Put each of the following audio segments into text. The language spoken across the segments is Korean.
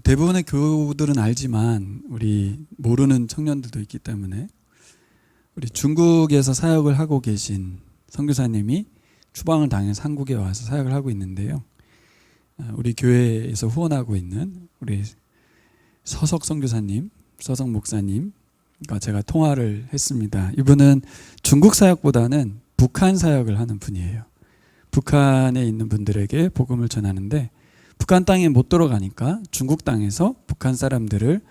대부분의 교우들은 알지만 우리 모르는 청년들도 있기 때문에 우리 중국에서 사역을 하고 계신 선교사님이 추방을 당해서 한국에 와서 사역을 하고 있는데요. 우리 교회에서 후원하고 있는 우리 서석 선교사님, 서석 목사님과 제가 통화를 했습니다. 이분은 중국 사역보다는 북한 사역을 하는 분이에요. 북한에 있는 분들에게 복음을 전하는데 북한 땅에 못 들어가니까 중국 땅에서 북한 사람들을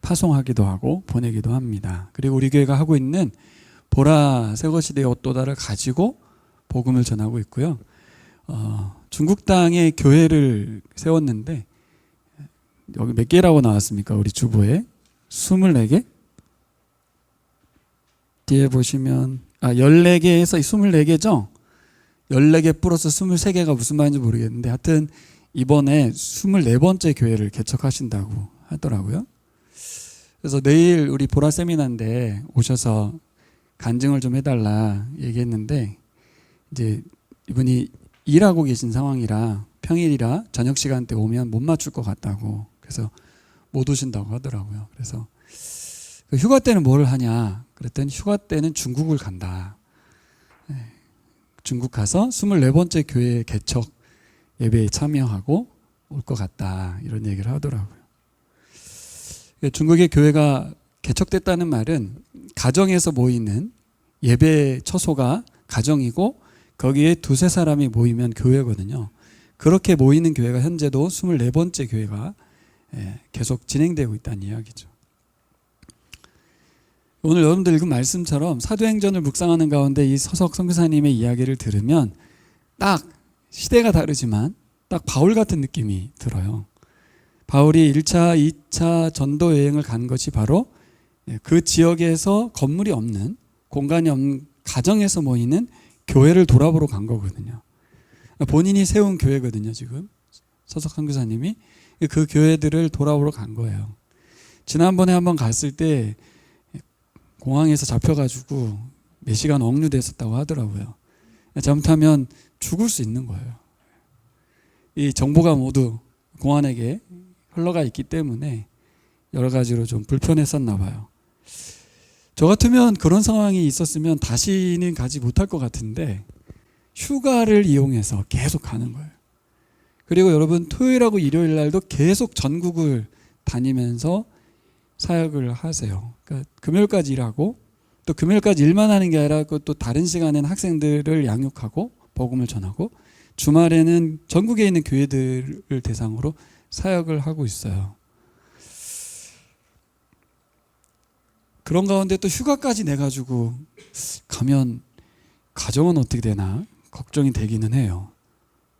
파송하기도 하고 보내기도 합니다. 그리고 우리 교회가 하고 있는 보라 새것시대의 옷도다를 가지고 복음을 전하고 있고요. 중국 땅에 교회를 세웠는데 여기 몇 개라고 나왔습니까? 우리 주보에 24개? 뒤에 보시면 14개에서 24개죠? 14개 플러스 23개가 무슨 말인지 모르겠는데 하여튼 이번에 24번째 교회를 개척하신다고 하더라고요. 그래서 내일 우리 보라 세미나인데 오셔서 간증을 좀 해달라 얘기했는데 이제 이분이 일하고 계신 상황이라 평일이라 저녁 시간대 오면 못 맞출 것 같다고 그래서 못 오신다고 하더라고요. 그래서 휴가 때는 뭘 하냐 그랬더니 휴가 때는 중국을 간다. 중국 가서 24번째 교회 개척 예배에 참여하고 올 것 같다 이런 얘기를 하더라고요. 중국의 교회가 개척됐다는 말은 가정에서 모이는 예배 처소가 가정이고 거기에 두세 사람이 모이면 교회거든요. 그렇게 모이는 교회가 현재도 24번째 교회가 계속 진행되고 있다는 이야기죠. 오늘 여러분들 읽은 말씀처럼 사도행전을 묵상하는 가운데 이 서석 선교사님의 이야기를 들으면 딱 시대가 다르지만 딱 바울 같은 느낌이 들어요. 바울이 1차, 2차 전도 여행을 간 것이 바로 그 지역에서 건물이 없는 공간이 없는 가정에서 모이는 교회를 돌아보러 간 거거든요. 본인이 세운 교회거든요. 지금 서석 선교사님이 그 교회들을 돌아보러 간 거예요. 지난번에 한번 갔을 때 공항에서 잡혀가지고 몇 시간 억류됐었다고 하더라고요. 잘못하면 죽을 수 있는 거예요. 이 정보가 모두 공안에게 흘러가 있기 때문에 여러 가지로 좀 불편했었나 봐요. 저 같으면 그런 상황이 있었으면 다시는 가지 못할 것 같은데 휴가를 이용해서 계속 가는 거예요. 그리고 여러분 토요일하고 일요일 날도 계속 전국을 다니면서 사역을 하세요. 그러니까 금요일까지 일하고 또 금요일까지 일만 하는 게 아니라 또 다른 시간에는 학생들을 양육하고 복음을 전하고 주말에는 전국에 있는 교회들을 대상으로 사역을 하고 있어요. 그런 가운데 또 휴가까지 내가지고 가면 가정은 어떻게 되나 걱정이 되기는 해요.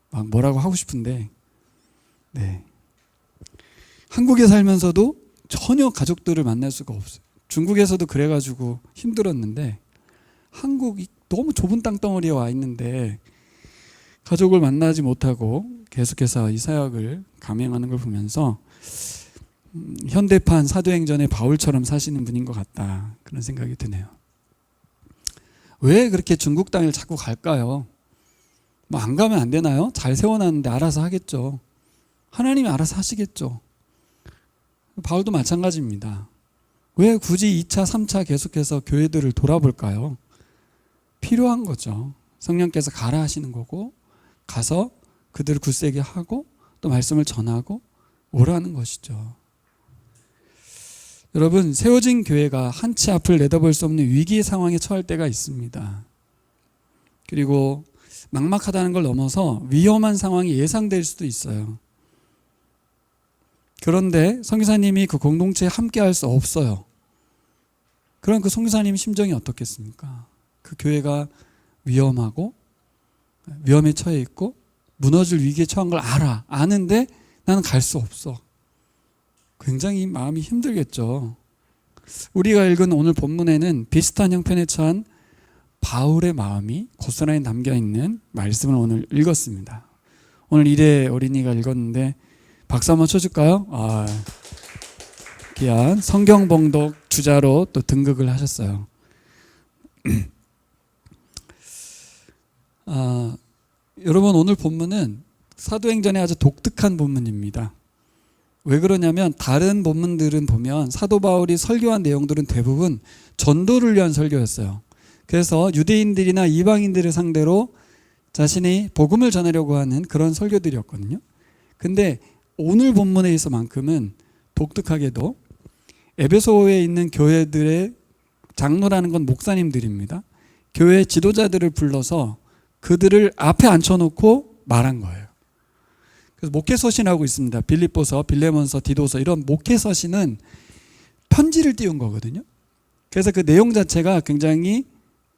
막 뭐라고 하고 싶은데 한국에 살면서도 전혀 가족들을 만날 수가 없어요. 중국에서도 그래가지고 힘들었는데 한국이 너무 좁은 땅덩어리에 와 있는데 가족을 만나지 못하고 계속해서 이 사역을 감행하는 걸 보면서 현대판 사도행전의 바울처럼 사시는 분인 것 같다 그런 생각이 드네요. 왜 그렇게 중국 땅을 자꾸 갈까요? 뭐 안 가면 안 되나요? 잘 세워놨는데 알아서 하겠죠. 하나님이 알아서 하시겠죠. 바울도 마찬가지입니다. 왜 굳이 2차, 3차 계속해서 교회들을 돌아볼까요? 필요한 거죠. 성령께서 가라 하시는 거고 가서 그들을 굳세게 하고 또 말씀을 전하고 오라는 것이죠. 여러분 세워진 교회가 한치 앞을 내다볼 수 없는 위기의 상황에 처할 때가 있습니다. 그리고 막막하다는 걸 넘어서 위험한 상황이 예상될 수도 있어요. 그런데 선교사님이 그 공동체에 함께 할 수 없어요. 그럼 그 선교사님 심정이 어떻겠습니까? 그 교회가 위험하고 위험에 처해 있고 무너질 위기에 처한 걸 아는데 나는 갈 수 없어. 굉장히 마음이 힘들겠죠. 우리가 읽은 오늘 본문에는 비슷한 형편에 처한 바울의 마음이 고스란히 담겨있는 말씀을 오늘 읽었습니다. 오늘 이대 어린이가 읽었는데 박수 한번 쳐줄까요? 귀한 성경봉독 주자로 또 등극을 하셨어요. 여러분 오늘 본문은 사도행전의 아주 독특한 본문입니다. 왜 그러냐면 다른 본문들은 보면 사도 바울이 설교한 내용들은 대부분 전도를 위한 설교였어요. 그래서 유대인들이나 이방인들을 상대로 자신이 복음을 전하려고 하는 그런 설교들이었거든요. 근데 오늘 본문에 있어만큼은 독특하게도 에베소에 있는 교회들의 장로라는 건 목사님들입니다. 교회 지도자들을 불러서 그들을 앞에 앉혀놓고 말한 거예요. 그래서 목회서신하고 있습니다. 빌립보서, 빌레몬서, 디도서 이런 목회서신은 편지를 띄운 거거든요. 그래서 그 내용 자체가 굉장히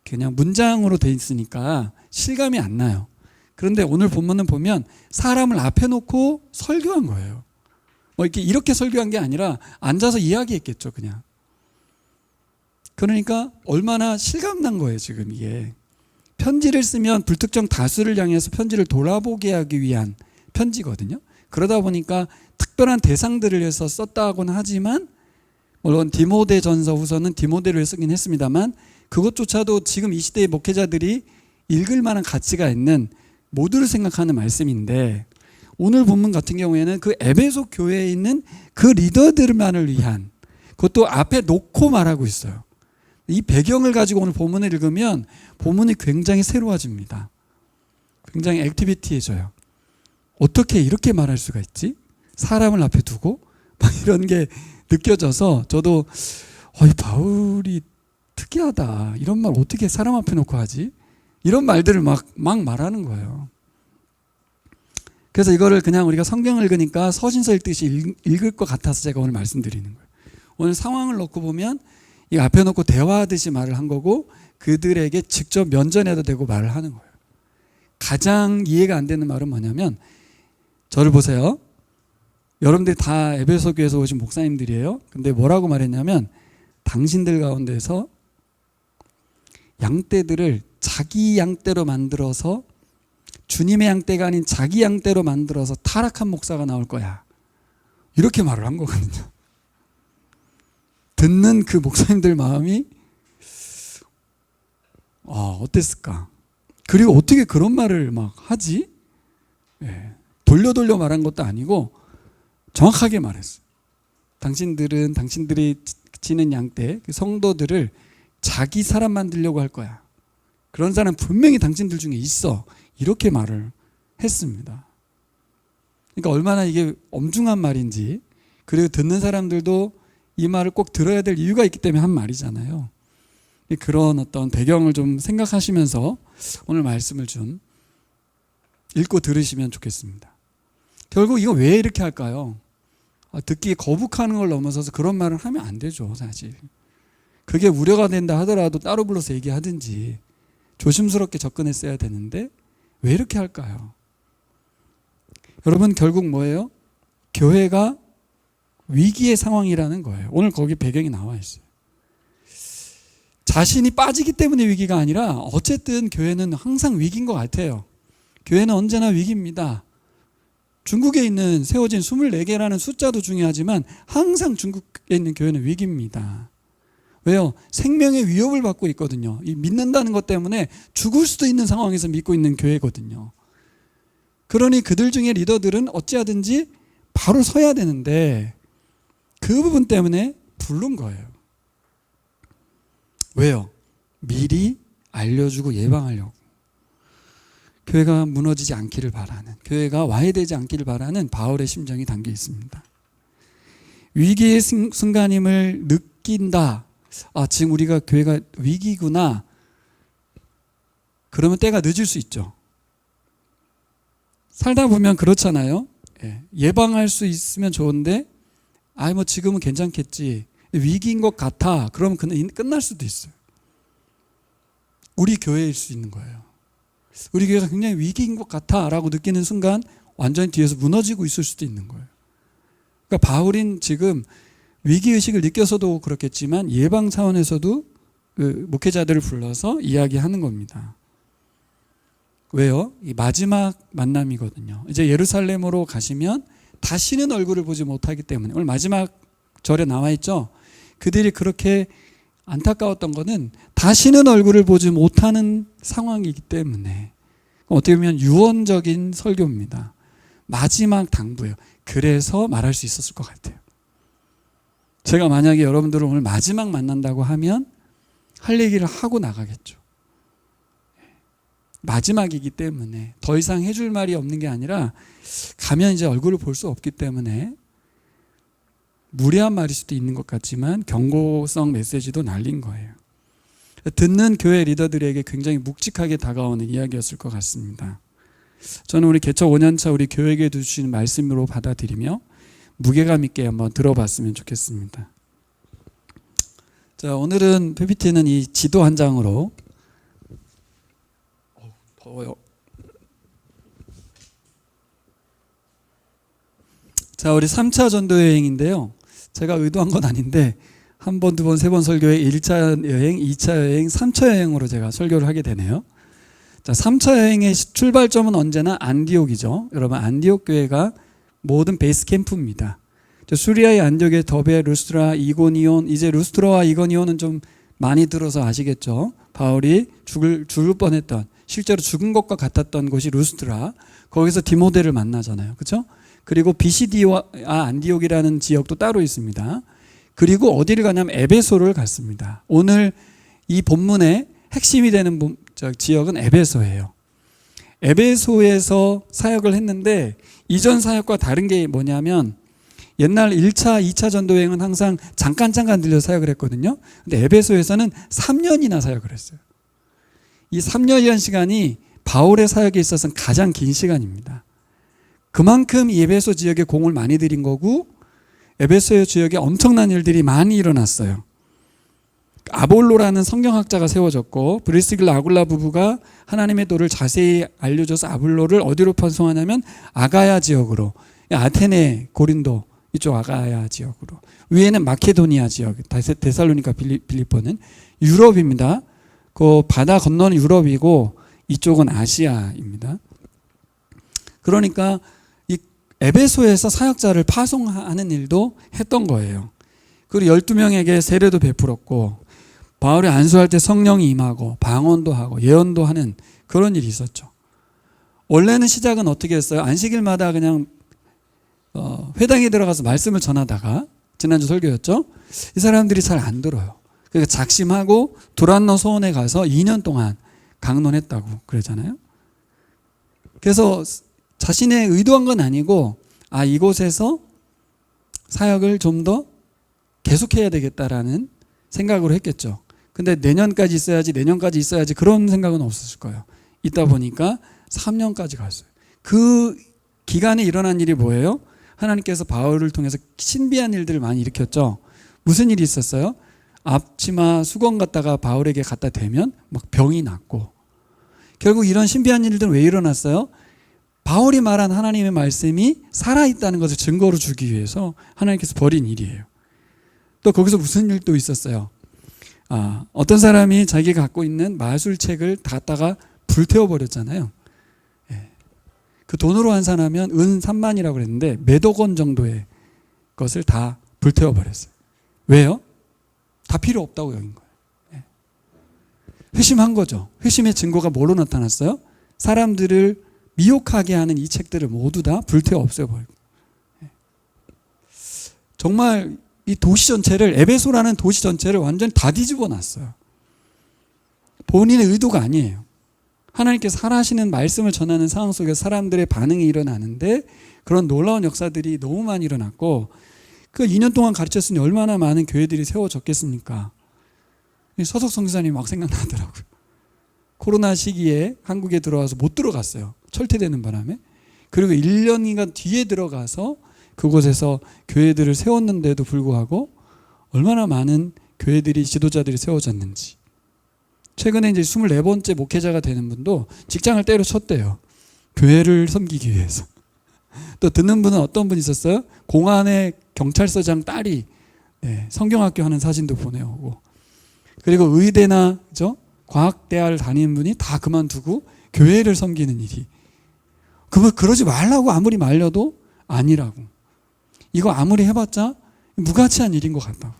그냥 문장으로 돼 있으니까 실감이 안 나요. 그런데 오늘 본문은 보면 사람을 앞에 놓고 설교한 거예요. 뭐 이렇게 설교한 게 아니라 앉아서 이야기했겠죠, 그냥. 그러니까 얼마나 실감난 거예요, 지금 이게. 편지를 쓰면 불특정 다수를 향해서 편지를 돌아보게 하기 위한 편지거든요. 그러다 보니까 특별한 대상들을 위해서 썼다고는 하지만 물론 디모데전서 후서는 디모데를 쓰긴 했습니다만 그것조차도 지금 이 시대의 목회자들이 읽을 만한 가치가 있는 모두를 생각하는 말씀인데 오늘 본문 같은 경우에는 그 에베소 교회에 있는 그 리더들만을 위한 그것도 앞에 놓고 말하고 있어요. 이 배경을 가지고 오늘 본문을 읽으면 본문이 굉장히 새로워집니다. 굉장히 액티비티해져요. 어떻게 이렇게 말할 수가 있지? 사람을 앞에 두고 막 이런 게 느껴져서 저도 바울이 특이하다. 이런 말 어떻게 사람 앞에 놓고 하지? 이런 말들을 막 말하는 거예요. 그래서 이거를 그냥 우리가 성경을 읽으니까 서신서 읽듯이 읽을 것 같아서 제가 오늘 말씀드리는 거예요. 오늘 상황을 놓고 보면 이 앞에 놓고 대화하듯이 말을 한 거고 그들에게 직접 면전에다 대고 말을 하는 거예요. 가장 이해가 안 되는 말은 뭐냐면 저를 보세요. 여러분들이 다 에베소 교회에서 오신 목사님들이에요. 근데 뭐라고 말했냐면 당신들 가운데서 양떼들을 자기 양떼로 만들어서 주님의 양떼가 아닌 자기 양떼로 만들어서 타락한 목사가 나올 거야. 이렇게 말을 한 거거든요. 듣는 그 목사님들 마음이 어땠을까? 그리고 어떻게 그런 말을 막 하지? 돌려 말한 것도 아니고 정확하게 말했어요. 당신들은 당신들이 지는 양떼, 성도들을 자기 사람 만들려고 할 거야. 그런 사람 분명히 당신들 중에 있어. 이렇게 말을 했습니다. 그러니까 얼마나 이게 엄중한 말인지 그리고 듣는 사람들도 이 말을 꼭 들어야 될 이유가 있기 때문에 한 말이잖아요. 그런 어떤 배경을 좀 생각하시면서 오늘 말씀을 좀 읽고 들으시면 좋겠습니다. 결국 이거 왜 이렇게 할까요? 듣기 거북하는 걸 넘어서서 그런 말을 하면 안 되죠, 사실. 그게 우려가 된다 하더라도 따로 불러서 얘기하든지 조심스럽게 접근했어야 되는데 왜 이렇게 할까요? 여러분 결국 뭐예요? 교회가 위기의 상황이라는 거예요. 오늘 거기 배경이 나와 있어요. 자신이 빠지기 때문에 위기가 아니라 어쨌든 교회는 항상 위기인 것 같아요. 교회는 언제나 위기입니다. 중국에 있는 세워진 24개라는 숫자도 중요하지만 항상 중국에 있는 교회는 위기입니다. 왜요? 생명의 위협을 받고 있거든요. 이 믿는다는 것 때문에 죽을 수도 있는 상황에서 믿고 있는 교회거든요. 그러니 그들 중에 리더들은 어찌하든지 바로 서야 되는데 그 부분 때문에 부른 거예요. 왜요? 미리 알려주고 예방하려고. 교회가 무너지지 않기를 바라는, 교회가 와해되지 않기를 바라는 바울의 심정이 담겨 있습니다. 위기의 순간임을 느낀다. 지금 우리가 교회가 위기구나. 그러면 때가 늦을 수 있죠. 살다 보면 그렇잖아요. 예방할 수 있으면 좋은데 뭐 지금은 괜찮겠지. 위기인 것 같아. 그러면 끝날 수도 있어요. 우리 교회일 수 있는 거예요. 우리 교회가 굉장히 위기인 것 같아 라고 느끼는 순간 완전히 뒤에서 무너지고 있을 수도 있는 거예요. 그러니까 바울은 지금 위기의식을 느껴서도 그렇겠지만 예방 차원에서도 그 목회자들을 불러서 이야기하는 겁니다. 왜요? 이 마지막 만남이거든요. 이제 예루살렘으로 가시면 다시는 얼굴을 보지 못하기 때문에 오늘 마지막 절에 나와 있죠. 그들이 그렇게 안타까웠던 것은 다시는 얼굴을 보지 못하는 상황이기 때문에 어떻게 보면 유언적인 설교입니다. 마지막 당부예요. 그래서 말할 수 있었을 것 같아요. 제가 만약에 여러분들을 오늘 마지막 만난다고 하면 할 얘기를 하고 나가겠죠. 마지막이기 때문에 더 이상 해줄 말이 없는 게 아니라 가면 이제 얼굴을 볼 수 없기 때문에 무례한 말일 수도 있는 것 같지만 경고성 메시지도 날린 거예요. 듣는 교회 리더들에게 굉장히 묵직하게 다가오는 이야기였을 것 같습니다. 저는 우리 개척 5년차 우리 교회에게 주신 말씀으로 받아들이며 무게감 있게 한번 들어봤으면 좋겠습니다. 자, 오늘은 PPT는 이 지도 한 장으로 더워요. 자, 우리 3차 전도 여행인데요. 제가 의도한 건 아닌데 한 번, 두 번, 세 번 설교에 1차 여행, 2차 여행, 3차 여행으로 제가 설교를 하게 되네요. 자, 3차 여행의 출발점은 언제나 안디옥이죠. 여러분, 안디옥 교회가 모든 베이스 캠프입니다. 수리아의 안디옥의 더베, 루스트라, 이고니온, 이제 루스트라와 이고니온은 좀 많이 들어서 아시겠죠. 바울이 죽을 뻔했던, 실제로 죽은 것과 같았던 곳이 루스트라. 거기서 디모데를 만나잖아요. 그렇죠? 그리고 비시디와 안디옥이라는 지역도 따로 있습니다. 그리고 어디를 가냐면 에베소를 갔습니다. 오늘 이 본문의 핵심이 되는 지역은 에베소예요. 에베소에서 사역을 했는데 이전 사역과 다른 게 뭐냐면 옛날 1차, 2차 전도여행은 항상 잠깐 들려 사역을 했거든요. 근데 에베소에서는 3년이나 사역을 했어요. 이 3년이라는 시간이 바울의 사역에 있어서는 가장 긴 시간입니다. 그만큼 이 에베소 지역에 공을 많이 들인 거고 에베소 지역에 엄청난 일들이 많이 일어났어요. 아볼로라는 성경학자가 세워졌고 브리스길라 아굴라 부부가 하나님의 도를 자세히 알려줘서 아볼로를 어디로 편송하냐면 아가야 지역으로, 아테네, 고린도 이쪽 아가야 지역으로, 위에는 마케도니아 지역, 데살로니가, 빌립보는 유럽입니다. 그 바다 건너는 유럽이고 이쪽은 아시아입니다. 그러니까 이 에베소에서 사역자를 파송하는 일도 했던 거예요. 그리고 12명에게 세례도 베풀었고 바울이 안수할 때 성령이 임하고 방언도 하고 예언도 하는 그런 일이 있었죠. 원래는 시작은 어떻게 했어요? 안식일마다 그냥 회당에 들어가서 말씀을 전하다가, 지난주 설교였죠? 이 사람들이 잘 안 들어요. 그러니까 작심하고 두란노 소원에 가서 2년 동안 강론했다고 그러잖아요. 그래서 자신의 의도한 건 아니고 이곳에서 사역을 좀 더 계속해야 되겠다라는 생각으로 했겠죠. 근데 내년까지 있어야지 그런 생각은 없었을 거예요. 있다 보니까 3년까지 갔어요. 그 기간에 일어난 일이 뭐예요? 하나님께서 바울을 통해서 신비한 일들을 많이 일으켰죠. 무슨 일이 있었어요? 앞치마 수건 갖다가 바울에게 갖다 대면 막 병이 났고, 결국 이런 신비한 일들은 왜 일어났어요? 바울이 말한 하나님의 말씀이 살아있다는 것을 증거로 주기 위해서 하나님께서 벌인 일이에요. 또 거기서 무슨 일도 있었어요. 어떤 사람이 자기가 갖고 있는 마술책을 갖다가 불태워버렸잖아요. 그 돈으로 환산하면 은 3만이라고 그랬는데 몇억 원 정도의 것을 다 불태워버렸어요. 왜요? 다 필요 없다고 여긴 거예요. 회심한 거죠. 회심의 증거가 뭐로 나타났어요? 사람들을 미혹하게 하는 이 책들을 모두 다 불태워 없애버리고. 정말 이 도시 전체를, 에베소라는 도시 전체를 완전히 다 뒤집어 놨어요. 본인의 의도가 아니에요. 하나님께서 살아시는 말씀을 전하는 상황 속에서 사람들의 반응이 일어나는데 그런 놀라운 역사들이 너무 많이 일어났고, 그 2년 동안 가르쳤으니 얼마나 많은 교회들이 세워졌겠습니까? 서석 선교사님이 막 생각나더라고요. 코로나 시기에 한국에 들어와서 못 들어갔어요. 철퇴되는 바람에. 그리고 1년인가 뒤에 들어가서 그곳에서 교회들을 세웠는데도 불구하고 얼마나 많은 교회들이, 지도자들이 세워졌는지. 최근에 이제 24번째 목회자가 되는 분도 직장을 때려쳤대요. 교회를 섬기기 위해서. 또 듣는 분은 어떤 분이 있었어요? 공안의 경찰서장 딸이 성경학교 하는 사진도 보내오고, 그리고 의대나 그죠? 과학대학을 다니는 분이 다 그만두고 교회를 섬기는 일이. 그러지 말라고 아무리 말려도 아니라고. 이거 아무리 해봤자 무가치한 일인 것 같다고.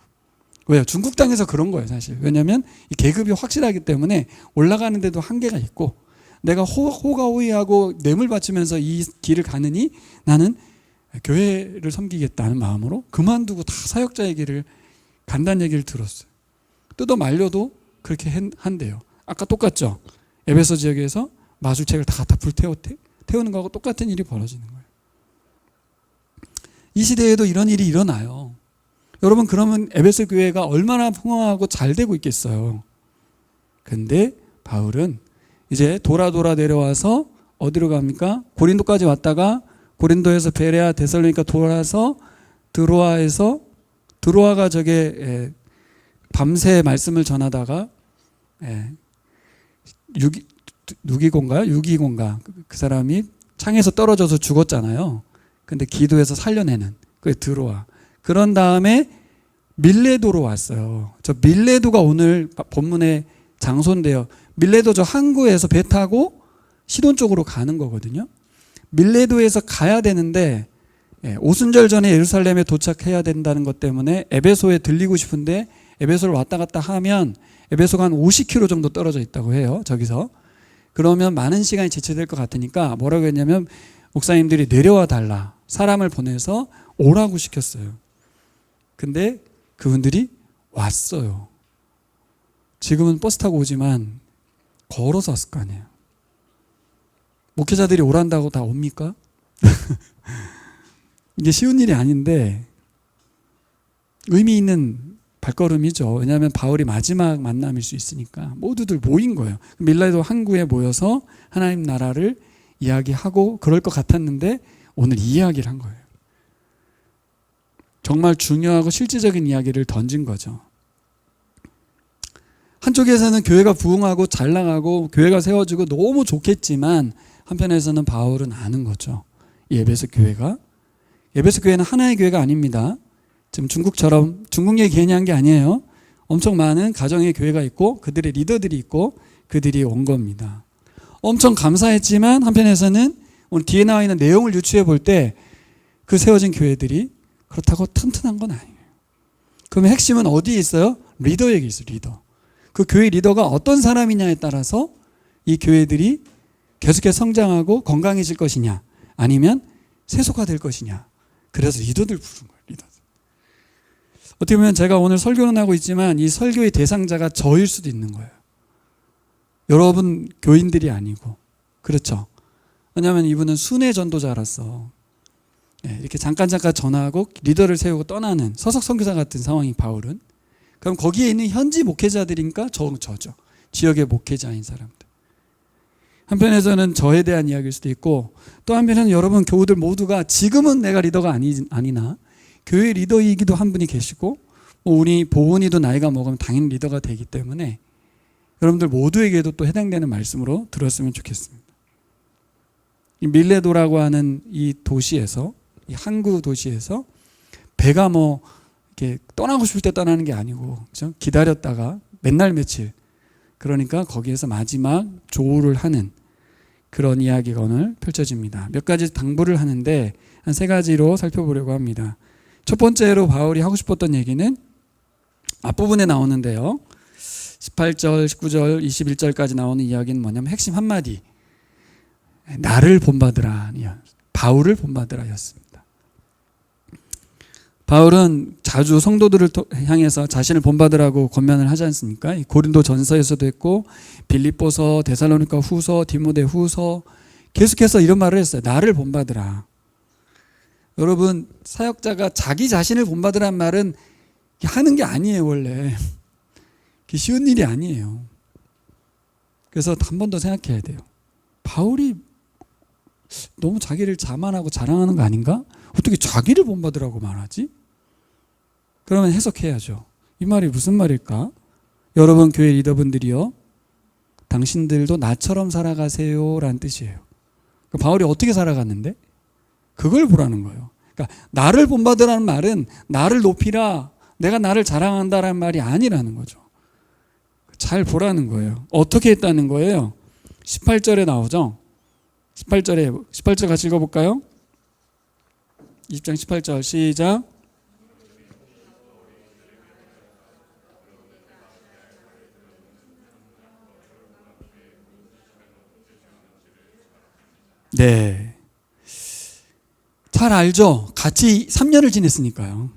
왜요? 중국 땅에서 그런 거예요, 사실. 왜냐하면 이 계급이 확실하기 때문에 올라가는데도 한계가 있고, 내가 호가호위하고 뇌물 바치면서 이 길을 가느니 나는 교회를 섬기겠다는 마음으로 그만두고 다 사역자의 길을 간다는 얘기를 들었어요. 뜯어 말려도 그렇게 한대요. 아까 똑같죠? 에베소 지역에서 마술책을 다 불태우는 거하고 똑같은 일이 벌어지는 거예요. 이 시대에도 이런 일이 일어나요. 여러분, 그러면 에베소 교회가 얼마나 풍성하고 잘 되고 있겠어요. 근데 바울은 이제 돌아 내려와서 어디로 갑니까? 고린도까지 왔다가 고린도에서 베레아 데살로니가 돌아서 드로아가 저게 밤새 말씀을 전하다가 유기공가 그 사람이 창에서 떨어져서 죽었잖아요. 근데 기도해서 살려내는 그게 드로아. 그런 다음에 밀레도로 왔어요. 저 밀레도가 오늘 본문의 장소인데요. 밀레도 저 항구에서 배 타고 시돈 쪽으로 가는 거거든요. 밀레도에서 가야 되는데 오순절 전에 예루살렘에 도착해야 된다는 것 때문에 에베소에 들리고 싶은데 에베소를 왔다 갔다 하면 에베소가 한 50km 정도 떨어져 있다고 해요. 저기서. 그러면 많은 시간이 지체될 것 같으니까 뭐라고 했냐면 목사님들이 내려와 달라. 사람을 보내서 오라고 시켰어요. 근데 그분들이 왔어요. 지금은 버스 타고 오지만 걸어서 왔을 거 아니에요. 목회자들이 오란다고 다 옵니까? 이게 쉬운 일이 아닌데 의미 있는 발걸음이죠. 왜냐하면 바울이 마지막 만남일 수 있으니까 모두들 모인 거예요. 밀레도 항구에 모여서 하나님 나라를 이야기하고 그럴 것 같았는데 오늘 이 이야기를 한 거예요. 정말 중요하고 실질적인 이야기를 던진 거죠. 한쪽에서는 교회가 부흥하고 잘 나가고 교회가 세워지고 너무 좋겠지만 한편에서는 바울은 아는 거죠. 이 에베소 교회는 하나의 교회가 아닙니다. 지금 중국처럼 중국 얘기 괜히 한 게 아니에요. 엄청 많은 가정의 교회가 있고 그들의 리더들이 있고 그들이 온 겁니다. 엄청 감사했지만 한편에서는 오늘 뒤에 나와 있는 내용을 유추해 볼 때 그 세워진 교회들이 그렇다고 튼튼한 건 아니에요. 그러면 핵심은 어디에 있어요? 리더에게 있어요. 리더. 그 교회 리더가 어떤 사람이냐에 따라서 이 교회들이 계속해서 성장하고 건강해질 것이냐 아니면 세속화될 것이냐. 그래서 리더들 부른 거예요. 리더들. 어떻게 보면 제가 오늘 설교는 하고 있지만 이 설교의 대상자가 저일 수도 있는 거예요. 여러분 교인들이 아니고. 그렇죠. 왜냐하면 이분은 순회 전도자라서 이렇게 잠깐 전하고 리더를 세우고 떠나는 서석 선교사 같은 상황인 바울은. 그럼 거기에 있는 현지 목회자들이니까 저죠. 지역의 목회자인 사람들. 한편에서는 저에 대한 이야기일 수도 있고 또 한편에는 여러분 교우들 모두가 지금은 내가 리더가 아니나 교회 리더이기도 한 분이 계시고 우리 보은이도 나이가 먹으면 당연히 리더가 되기 때문에 여러분들 모두에게도 또 해당되는 말씀으로 들었으면 좋겠습니다. 이 밀레도라고 하는 이 도시에서 이 항구 도시에서 배가 이렇게 떠나고 싶을 때 떠나는 게 아니고 그렇죠? 기다렸다가 맨날 며칠 그러니까 거기에서 마지막 조우를 하는 그런 이야기가 오늘 펼쳐집니다. 몇 가지 당부를 하는데 한 3가지로 살펴보려고 합니다. 첫 번째로 바울이 하고 싶었던 얘기는 앞부분에 나오는데요. 18절, 19절, 21절까지 나오는 이야기는 뭐냐면 핵심 한마디. 나를 본받으라. 바울을 본받으라 였습니다. 바울은 자주 성도들을 향해서 자신을 본받으라고 권면을 하지 않습니까? 고린도 전서에서도 했고 빌립보서, 데살로니가 후서, 디모데 후서 계속해서 이런 말을 했어요. 나를 본받으라. 여러분 사역자가 자기 자신을 본받으란 말은 하는 게 아니에요. 원래 쉬운 일이 아니에요. 그래서 한 번 더 생각해야 돼요. 바울이 너무 자기를 자만하고 자랑하는 거 아닌가? 어떻게 자기를 본받으라고 말하지? 그러면 해석해야죠. 이 말이 무슨 말일까? 여러분 교회 리더분들이요. 당신들도 나처럼 살아가세요 라는 뜻이에요. 바울이 어떻게 살아갔는데? 그걸 보라는 거예요. 그러니까 나를 본받으라는 말은 나를 높이라 내가 나를 자랑한다라는 말이 아니라는 거죠. 잘 보라는 거예요. 어떻게 했다는 거예요? 18절에 나오죠. 18절 같이 읽어볼까요? 20장 18절 시작. 네. 잘 알죠? 같이 3년을 지냈으니까요.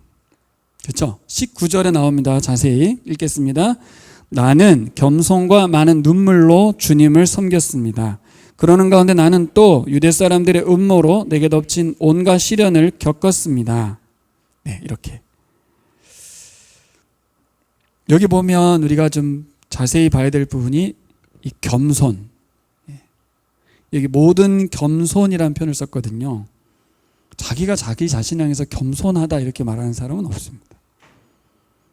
그렇죠? 19절에 나옵니다. 자세히 읽겠습니다. 나는 겸손과 많은 눈물로 주님을 섬겼습니다. 그러는 가운데 나는 또 유대 사람들의 음모로 내게 덮친 온갖 시련을 겪었습니다. 네, 이렇게. 여기 보면 우리가 좀 자세히 봐야 될 부분이 이 겸손. 여기 모든 겸손이라는 표현을 썼거든요. 자기가 자기 자신을 향해서 겸손하다 이렇게 말하는 사람은 없습니다.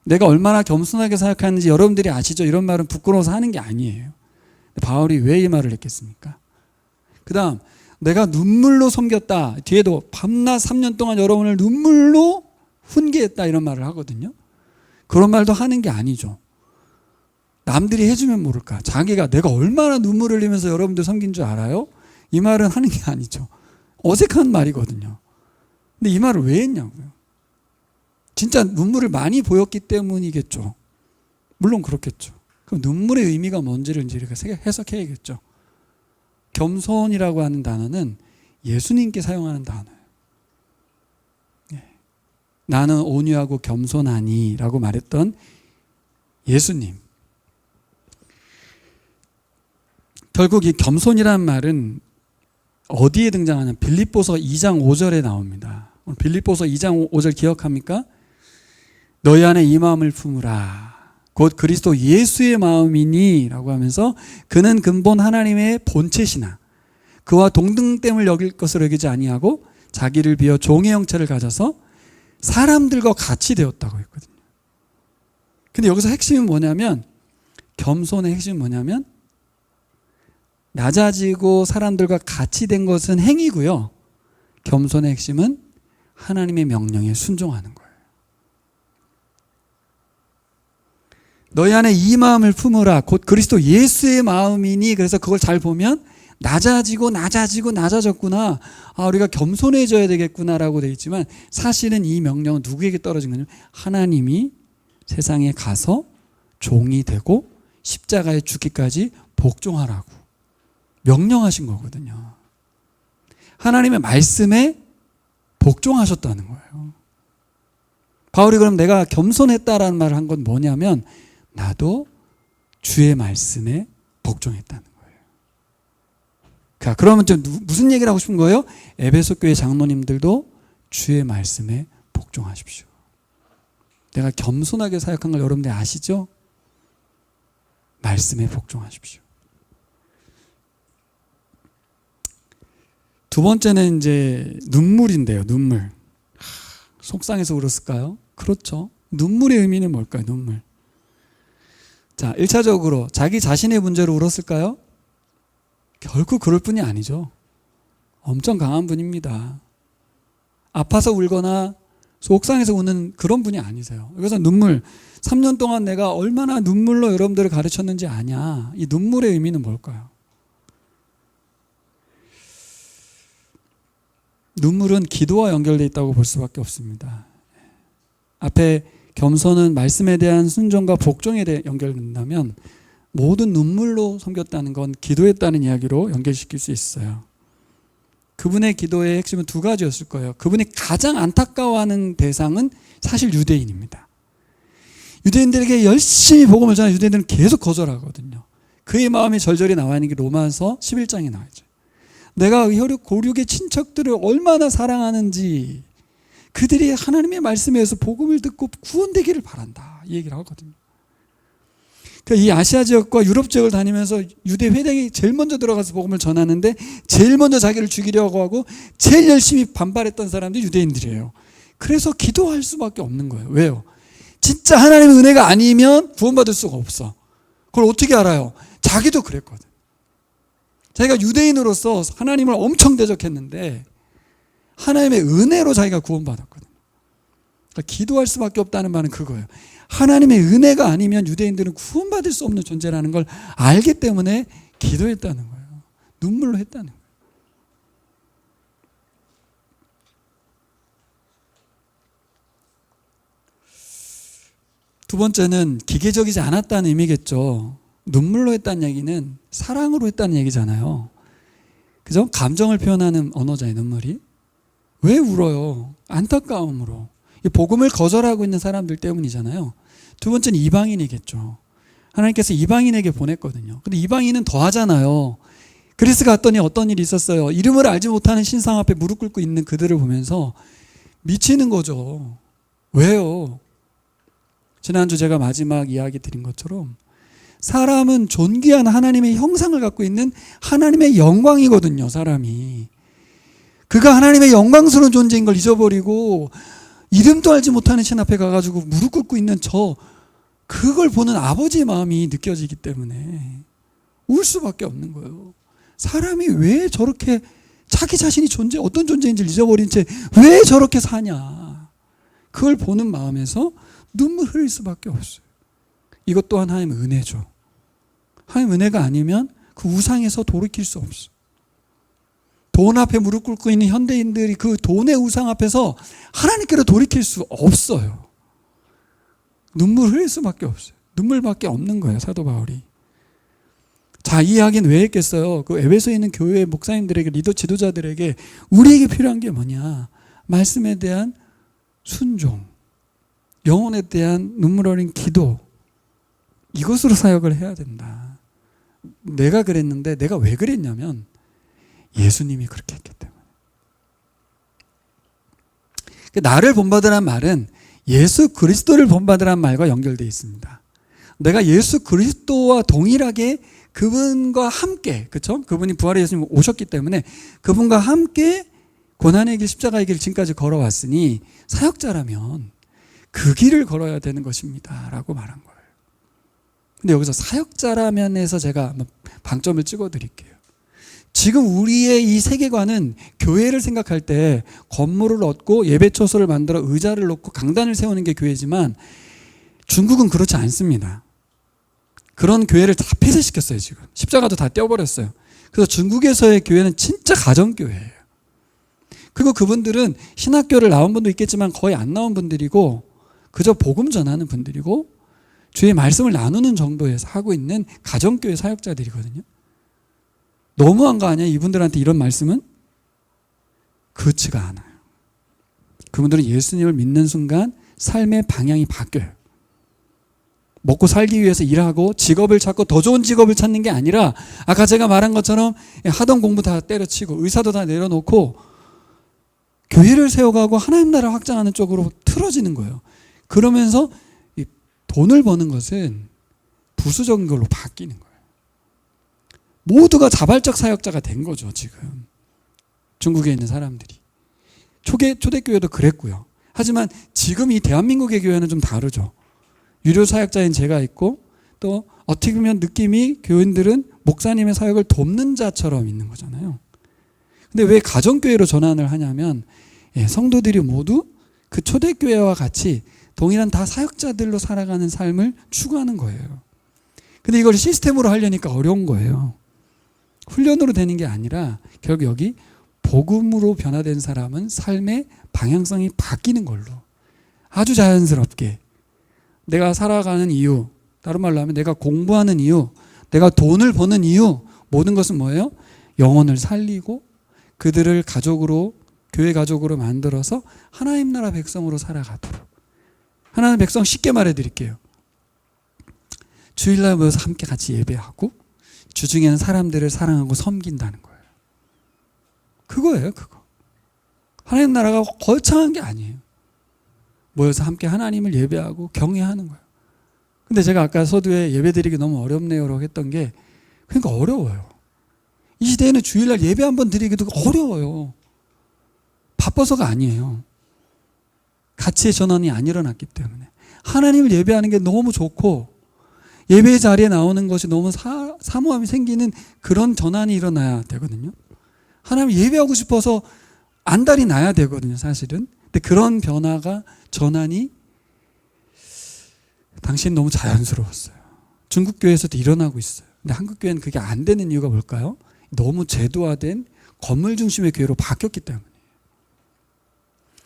내가 얼마나 겸손하게 생각하는지 여러분들이 아시죠? 이런 말은 부끄러워서 하는 게 아니에요. 바울이 왜 이 말을 했겠습니까? 그 다음 내가 눈물로 섬겼다. 뒤에도 밤낮 3년 동안 여러분을 눈물로 훈계했다 이런 말을 하거든요. 그런 말도 하는 게 아니죠. 남들이 해주면 모를까. 자기가 내가 얼마나 눈물을 흘리면서 여러분들 섬긴 줄 알아요? 이 말은 하는 게 아니죠. 어색한 말이거든요. 근데 이 말을 왜 했냐고요. 진짜 눈물을 많이 보였기 때문이겠죠. 물론 그렇겠죠. 그럼 눈물의 의미가 뭔지를 이제 우리가 해석해야겠죠. 겸손이라고 하는 단어는 예수님께 사용하는 단어예요. 나는 온유하고 겸손하니 라고 말했던 예수님. 결국 이 겸손이라는 말은 어디에 등장하냐면 빌립보서 2장 5절에 나옵니다. 빌립보서 2장 5절 기억합니까? 너희 안에 이 마음을 품으라. 곧 그리스도 예수의 마음이니 라고 하면서 그는 근본 하나님의 본체시나 그와 동등됨을 여길 것으로 여기지 아니하고 자기를 비어 종의 형체를 가져서 사람들과 같이 되었다고 했거든요. 근데 여기서 핵심은 뭐냐면 겸손의 핵심은 뭐냐면 낮아지고 사람들과 같이 된 것은 행위고요. 겸손의 핵심은 하나님의 명령에 순종하는 거예요. 너희 안에 이 마음을 품으라. 곧 그리스도 예수의 마음이니. 그래서 그걸 잘 보면 낮아졌구나. 아, 우리가 겸손해져야 되겠구나라고 되어 있지만 사실은 이 명령은 누구에게 떨어진 거냐면 하나님이 세상에 가서 종이 되고 십자가에 죽기까지 복종하라고 명령하신 거거든요. 하나님의 말씀에 복종하셨다는 거예요. 바울이 그럼 내가 겸손했다라는 말을 한 건 뭐냐면 나도 주의 말씀에 복종했다는 거예요. 그러면 무슨 얘기를 하고 싶은 거예요? 에베소 교회 장로님들도 주의 말씀에 복종하십시오. 내가 겸손하게 사역한 걸 여러분들 아시죠? 말씀에 복종하십시오. 두 번째는 이제 눈물인데요. 눈물. 속상해서 울었을까요? 그렇죠. 눈물의 의미는 뭘까요? 눈물. 자, 1차적으로 자기 자신의 문제로 울었을까요? 결코 그럴 뿐이 아니죠. 엄청 강한 분입니다. 아파서 울거나 속상해서 우는 그런 분이 아니세요. 그래서 눈물, 3년 동안 내가 얼마나 눈물로 여러분들을 가르쳤는지 아냐. 이 눈물의 의미는 뭘까요? 눈물은 기도와 연결되어 있다고 볼 수밖에 없습니다. 앞에 겸손은 말씀에 대한 순종과 복종에 대해 연결된다면 모든 눈물로 섬겼다는 건 기도했다는 이야기로 연결시킬 수 있어요. 그분의 기도의 핵심은 두 가지였을 거예요. 그분이 가장 안타까워하는 대상은 사실 유대인입니다. 유대인들에게 열심히 복음을 전하는 유대인들은 계속 거절하거든요. 그의 마음이 절절히 나와 있는 게 로마서 11장에 나와 있죠. 내가 혈육 고륙의 친척들을 얼마나 사랑하는지 그들이 하나님의 말씀에 의해서 복음을 듣고 구원되기를 바란다 이 얘기를 하거든요. 그러니까 이 아시아 지역과 유럽 지역을 다니면서 유대 회당에 제일 먼저 들어가서 복음을 전하는데 제일 먼저 자기를 죽이려고 하고 제일 열심히 반발했던 사람들이 유대인들이에요. 그래서 기도할 수밖에 없는 거예요. 왜요? 진짜 하나님의 은혜가 아니면 구원받을 수가 없어. 그걸 어떻게 알아요? 자기도 그랬거든. 자기가 유대인으로서 하나님을 엄청 대적했는데 하나님의 은혜로 자기가 구원받았거든요. 그러니까 기도할 수밖에 없다는 말은 그거예요. 하나님의 은혜가 아니면 유대인들은 구원받을 수 없는 존재라는 걸 알기 때문에 기도했다는 거예요. 눈물로 했다는 거예요. 두 번째는 기계적이지 않았다는 의미겠죠. 눈물로 했다는 얘기는 사랑으로 했다는 얘기잖아요. 그죠? 감정을 표현하는 언어잖아요, 눈물이. 왜 울어요? 안타까움으로. 이 복음을 거절하고 있는 사람들 때문이잖아요. 두 번째는 이방인이겠죠. 하나님께서 이방인에게 보냈거든요. 근데 이방인은 더 하잖아요. 그리스 갔더니 어떤 일이 있었어요. 이름을 알지 못하는 신상 앞에 무릎 꿇고 있는 그들을 보면서 미치는 거죠. 왜요? 지난주 제가 마지막 이야기 드린 것처럼 사람은 존귀한 하나님의 형상을 갖고 있는 하나님의 영광이거든요. 사람이. 그가 하나님의 영광스러운 존재인 걸 잊어버리고 이름도 알지 못하는 신 앞에 가가지고 무릎 꿇고 있는 그걸 보는 아버지의 마음이 느껴지기 때문에 울 수밖에 없는 거예요. 사람이 왜 저렇게 자기 자신이 어떤 존재인지를 잊어버린 채 왜 저렇게 사냐. 그걸 보는 마음에서 눈물 흘릴 수밖에 없어요. 이것 또한 하나님의 은혜죠. 하나님의 은혜가 아니면 그 우상에서 돌이킬 수 없어요. 돈 앞에 무릎 꿇고 있는 현대인들이 그 돈의 우상 앞에서 하나님께로 돌이킬 수 없어요. 눈물 흘릴 수밖에 없어요. 눈물밖에 없는 거예요, 사도 바울이. 자, 이 이야기는 왜 했겠어요? 그 에베소에 있는 교회 목사님들에게, 리더 지도자들에게 우리에게 필요한 게 뭐냐? 말씀에 대한 순종, 영혼에 대한 눈물 어린 기도, 이것으로 사역을 해야 된다. 내가 그랬는데 내가 왜 그랬냐면 예수님이 그렇게 했기 때문에. 나를 본받으란 말은 예수 그리스도를 본받으란 말과 연결되어 있습니다. 내가 예수 그리스도와 동일하게 그분과 함께, 그렇죠? 그분이 부활의 예수님 오셨기 때문에 그분과 함께 고난의 길, 십자가의 길 지금까지 걸어왔으니 사역자라면 그 길을 걸어야 되는 것입니다 라고 말한 거예요. 근데 여기서 사역자라면에서 제가 방점을 찍어 드릴게요. 지금 우리의 이 세계관은 교회를 생각할 때 건물을 얻고 예배처소를 만들어 의자를 놓고 강단을 세우는 게 교회지만 중국은 그렇지 않습니다. 그런 교회를 다 폐쇄시켰어요. 지금 십자가도 다 떼어버렸어요. 그래서 중국에서의 교회는 진짜 가정교회예요. 그리고 그분들은 신학교를 나온 분도 있겠지만 거의 안 나온 분들이고 그저 복음 전하는 분들이고 주의 말씀을 나누는 정도에서 하고 있는 가정교회 사역자들이거든요. 너무한 거 아니야? 이분들한테 이런 말씀은? 그렇지가 않아요. 그분들은 예수님을 믿는 순간 삶의 방향이 바뀌어요. 먹고 살기 위해서 일하고 직업을 찾고 더 좋은 직업을 찾는 게 아니라 아까 제가 말한 것처럼 하던 공부 다 때려치고 의사도 다 내려놓고 교회를 세워가고 하나님 나라 확장하는 쪽으로 틀어지는 거예요. 그러면서 돈을 버는 것은 부수적인 걸로 바뀌는 거예요. 모두가 자발적 사역자가 된 거죠. 지금 중국에 있는 사람들이. 초대교회도 그랬고요. 하지만 지금 이 대한민국의 교회는 좀 다르죠. 유료 사역자인 제가 있고 또 어떻게 보면 느낌이 교인들은 목사님의 사역을 돕는 자처럼 있는 거잖아요. 근데 왜 가정교회로 전환을 하냐면 성도들이 모두 그 초대교회와 같이 동일한 다 사역자들로 살아가는 삶을 추구하는 거예요. 근데 이걸 시스템으로 하려니까 어려운 거예요. 훈련으로 되는 게 아니라 결국 여기 복음으로 변화된 사람은 삶의 방향성이 바뀌는 걸로 아주 자연스럽게 내가 살아가는 이유, 다른 말로 하면 내가 공부하는 이유, 내가 돈을 버는 이유, 모든 것은 뭐예요? 영혼을 살리고 그들을 가족으로, 교회 가족으로 만들어서 하나님 나라 백성으로 살아가도록. 하나님 백성 쉽게 말해 드릴게요. 주일날 모여서 함께 같이 예배하고 주중에는 사람들을 사랑하고 섬긴다는 거예요. 그거예요, 그거. 하나님 나라가 거창한 게 아니에요. 모여서 함께 하나님을 예배하고 경외하는 거예요. 근데 제가 아까 서두에 예배드리기 너무 어렵네요라고 했던 게 그러니까 어려워요. 이 시대에는 주일날 예배 한번 드리기도 어려워요. 바빠서가 아니에요. 가치의 전환이 안 일어났기 때문에. 하나님을 예배하는 게 너무 좋고 예배 자리에 나오는 것이 너무 사모함이 생기는 그런 전환이 일어나야 되거든요. 하나님 예배하고 싶어서 안달이 나야 되거든요, 사실은. 근데 그런 변화가, 전환이 당시엔 너무 자연스러웠어요. 중국 교회에서도 일어나고 있어요. 근데 한국 교회는 그게 안 되는 이유가 뭘까요? 너무 제도화된 건물 중심의 교회로 바뀌었기 때문에.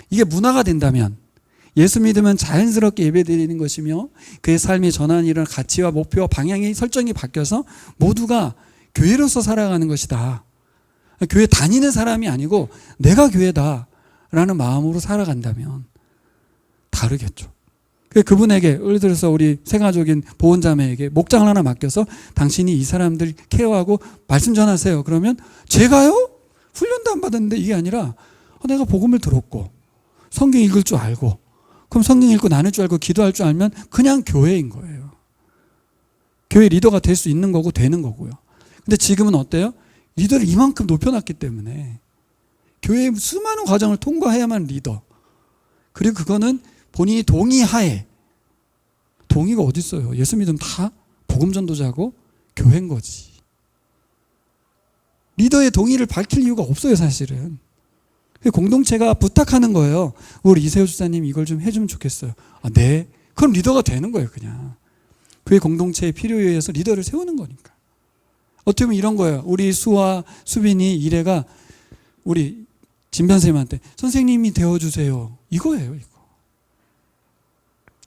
이게 문화가 된다면 예수 믿으면 자연스럽게 예배드리는 것이며 그의 삶의 전환이 일어나 가치와 목표와 방향이 설정이 바뀌어서 모두가 교회로서 살아가는 것이다. 교회 다니는 사람이 아니고 내가 교회다라는 마음으로 살아간다면 다르겠죠. 그분에게 예를 들어서 우리 새가족인 보훈자매에게 목장을 하나 맡겨서 당신이 이 사람들 케어하고 말씀 전하세요. 그러면 제가요? 훈련도 안 받았는데 이게 아니라 내가 복음을 들었고 성경 읽을 줄 알고 그럼 성경 읽고 나눌 줄 알고 기도할 줄 알면 그냥 교회인 거예요. 교회 리더가 될 수 있는 거고 되는 거고요. 근데 지금은 어때요? 리더를 이만큼 높여놨기 때문에 교회의 수많은 과정을 통과해야만 리더. 그리고 그거는 본인이 동의하에, 동의가 어디 있어요? 예수 믿으면 다 복음 전도자고 교회인 거지. 리더의 동의를 밝힐 이유가 없어요, 사실은. 공동체가 부탁하는 거예요. 우리 이세호 주사님 이걸 좀 해주면 좋겠어요. 네. 그럼 리더가 되는 거예요, 그냥. 그의 공동체의 필요에 의해서 리더를 세우는 거니까. 어떻게 보면 이런 거예요. 우리 수아, 수빈이, 이래가 우리 진변쌤한테 선생님이 되어주세요. 이거예요, 이거.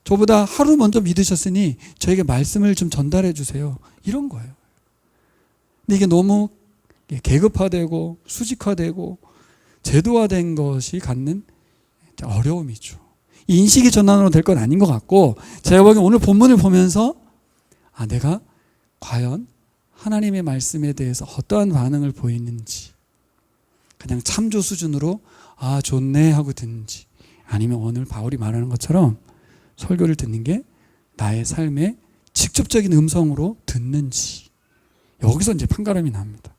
저보다 하루 먼저 믿으셨으니 저에게 말씀을 좀 전달해 주세요. 이런 거예요. 근데 이게 너무 계급화되고 수직화되고 제도화된 것이 갖는 어려움이죠. 이 인식의 전환으로 될 건 아닌 것 같고, 제가 보기엔 오늘 본문을 보면서 내가 과연 하나님의 말씀에 대해서 어떠한 반응을 보이는지, 그냥 참조 수준으로 좋네 하고 듣는지, 아니면 오늘 바울이 말하는 것처럼 설교를 듣는 게 나의 삶의 직접적인 음성으로 듣는지, 여기서 이제 판가름이 납니다.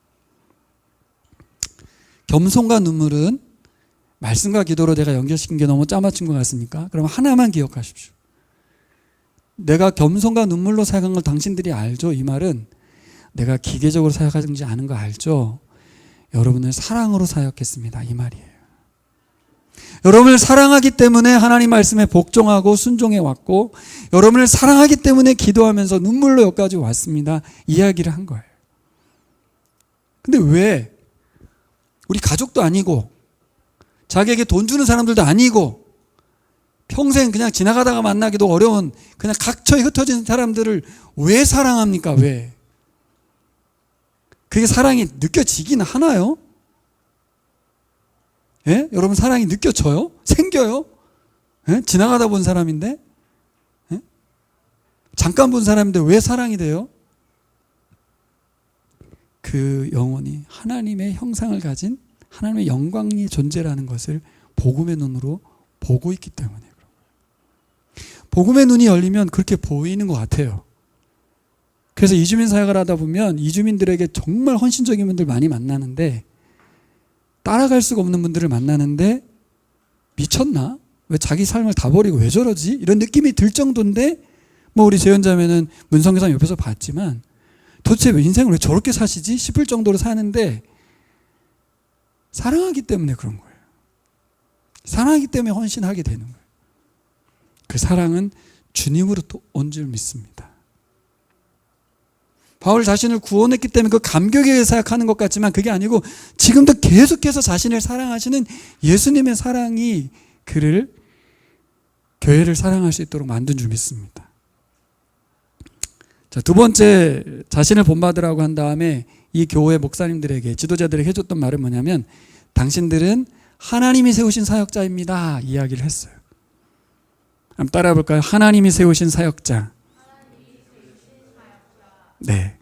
겸손과 눈물은 말씀과 기도로 내가 연결시킨 게 너무 짜맞춘 것 같습니까? 그럼 하나만 기억하십시오. 내가 겸손과 눈물로 사역한 걸 당신들이 알죠? 이 말은 내가 기계적으로 사역하지 않은 거 알죠? 여러분을 사랑으로 사역했습니다. 이 말이에요. 여러분을 사랑하기 때문에 하나님 말씀에 복종하고 순종해 왔고, 여러분을 사랑하기 때문에 기도하면서 눈물로 여기까지 왔습니다. 이야기를 한 거예요. 근데 왜 우리 가족도 아니고 자기에게 돈 주는 사람들도 아니고 평생 그냥 지나가다가 만나기도 어려운 그냥 각처에 흩어진 사람들을 왜 사랑합니까? 왜? 그게 사랑이 느껴지긴 하나요? 예? 여러분 사랑이 느껴져요? 생겨요? 예? 지나가다 본 사람인데? 예? 잠깐 본 사람인데 왜 사랑이 돼요? 그 영혼이 하나님의 형상을 가진 하나님의 영광의 존재라는 것을 복음의 눈으로 보고 있기 때문에 그런 거예요. 복음의 눈이 열리면 그렇게 보이는 것 같아요. 그래서 이주민 사역을 하다 보면 이주민들에게 정말 헌신적인 분들 많이 만나는데, 따라갈 수가 없는 분들을 만나는데 미쳤나? 왜 자기 삶을 다 버리고 왜 저러지? 이런 느낌이 들 정도인데, 우리 재현자매는 문성교사 옆에서 봤지만 도대체 인생을 왜 저렇게 사시지? 싶을 정도로 사는데 사랑하기 때문에 그런 거예요. 사랑하기 때문에 헌신하게 되는 거예요. 그 사랑은 주님으로 온 줄 믿습니다. 바울 자신을 구원했기 때문에 그 감격에 의해 사역하는 것 같지만 그게 아니고 지금도 계속해서 자신을 사랑하시는 예수님의 사랑이 그를, 교회를 사랑할 수 있도록 만든 줄 믿습니다. 자, 두 번째, 자신을 본받으라고 한 다음에 이 교회 목사님들에게, 지도자들에게 해줬던 말은 뭐냐면, 당신들은 하나님이 세우신 사역자입니다. 이야기를 했어요. 한번 따라해 볼까요? 하나님이 세우신 사역자. 네.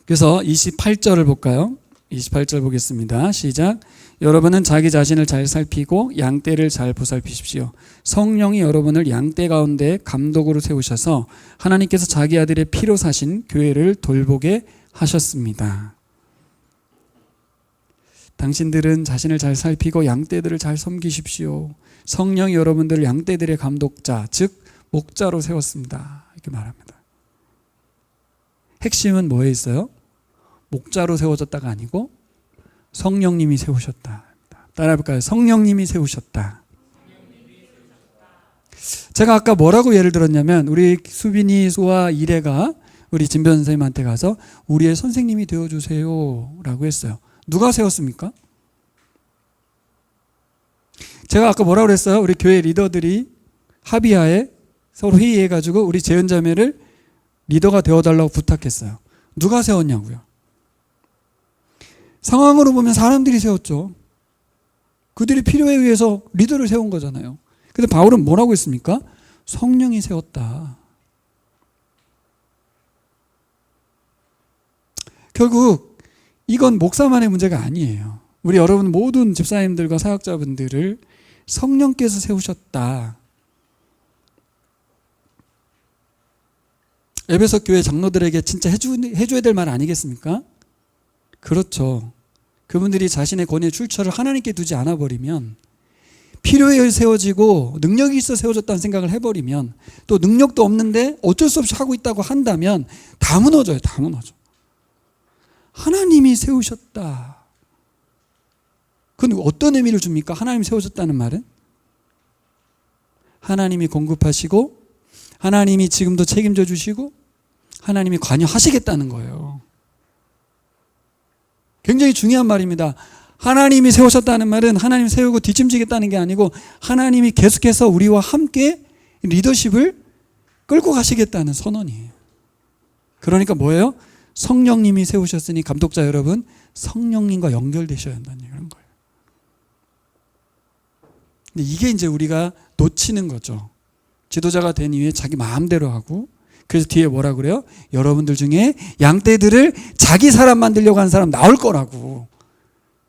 그래서 28절을 볼까요? 28절 보겠습니다. 시작. 여러분은 자기 자신을 잘 살피고 양떼를 잘 보살피십시오. 성령이 여러분을 양떼 가운데 감독으로 세우셔서 하나님께서 자기 아들의 피로 사신 교회를 돌보게 하셨습니다. 당신들은 자신을 잘 살피고 양떼들을 잘 섬기십시오. 성령이 여러분들을 양떼들의 감독자, 즉 목자로 세웠습니다. 이렇게 말합니다. 핵심은 뭐에 있어요? 목자로 세워졌다가 아니고 성령님이 세우셨다. 따라해볼까요? 성령님이 세우셨다. 제가 아까 뭐라고 예를 들었냐면, 우리 수빈이, 소아, 이래가 우리 진변 선생님한테 가서 우리의 선생님이 되어주세요 라고 했어요. 누가 세웠습니까? 제가 아까 뭐라고 그랬어요? 우리 교회 리더들이 합의하에 서로 회의해가지고 우리 재연자매를 리더가 되어달라고 부탁했어요. 누가 세웠냐고요? 상황으로 보면 사람들이 세웠죠. 그들이 필요에 의해서 리더를 세운 거잖아요. 근데 바울은 뭐라고 했습니까? 성령이 세웠다. 결국 이건 목사만의 문제가 아니에요. 우리 여러분 모든 집사님들과 사역자분들을 성령께서 세우셨다. 에베소 교회 장로들에게 진짜 해줘야 될 말 아니겠습니까? 그렇죠. 그분들이 자신의 권위의 출처를 하나님께 두지 않아 버리면, 필요에 의해 세워지고 능력이 있어 세워졌다는 생각을 해버리면, 또 능력도 없는데 어쩔 수 없이 하고 있다고 한다면 다 무너져요. 다 무너져. 하나님이 세우셨다. 그건 어떤 의미를 줍니까? 하나님이 세우셨다는 말은 하나님이 공급하시고, 하나님이 지금도 책임져 주시고, 하나님이 관여하시겠다는 거예요. 굉장히 중요한 말입니다. 하나님이 세우셨다는 말은 하나님 세우고 뒷짐지겠다는 게 아니고, 하나님이 계속해서 우리와 함께 리더십을 끌고 가시겠다는 선언이에요. 그러니까 뭐예요? 성령님이 세우셨으니 감독자 여러분, 성령님과 연결되셔야 한다는 그런 거예요. 근데 이게 이제 우리가 놓치는 거죠. 지도자가 된 이후에 자기 마음대로 하고, 그래서 뒤에 뭐라 그래요? 여러분들 중에 양떼들을 자기 사람 만들려고 하는 사람 나올 거라고.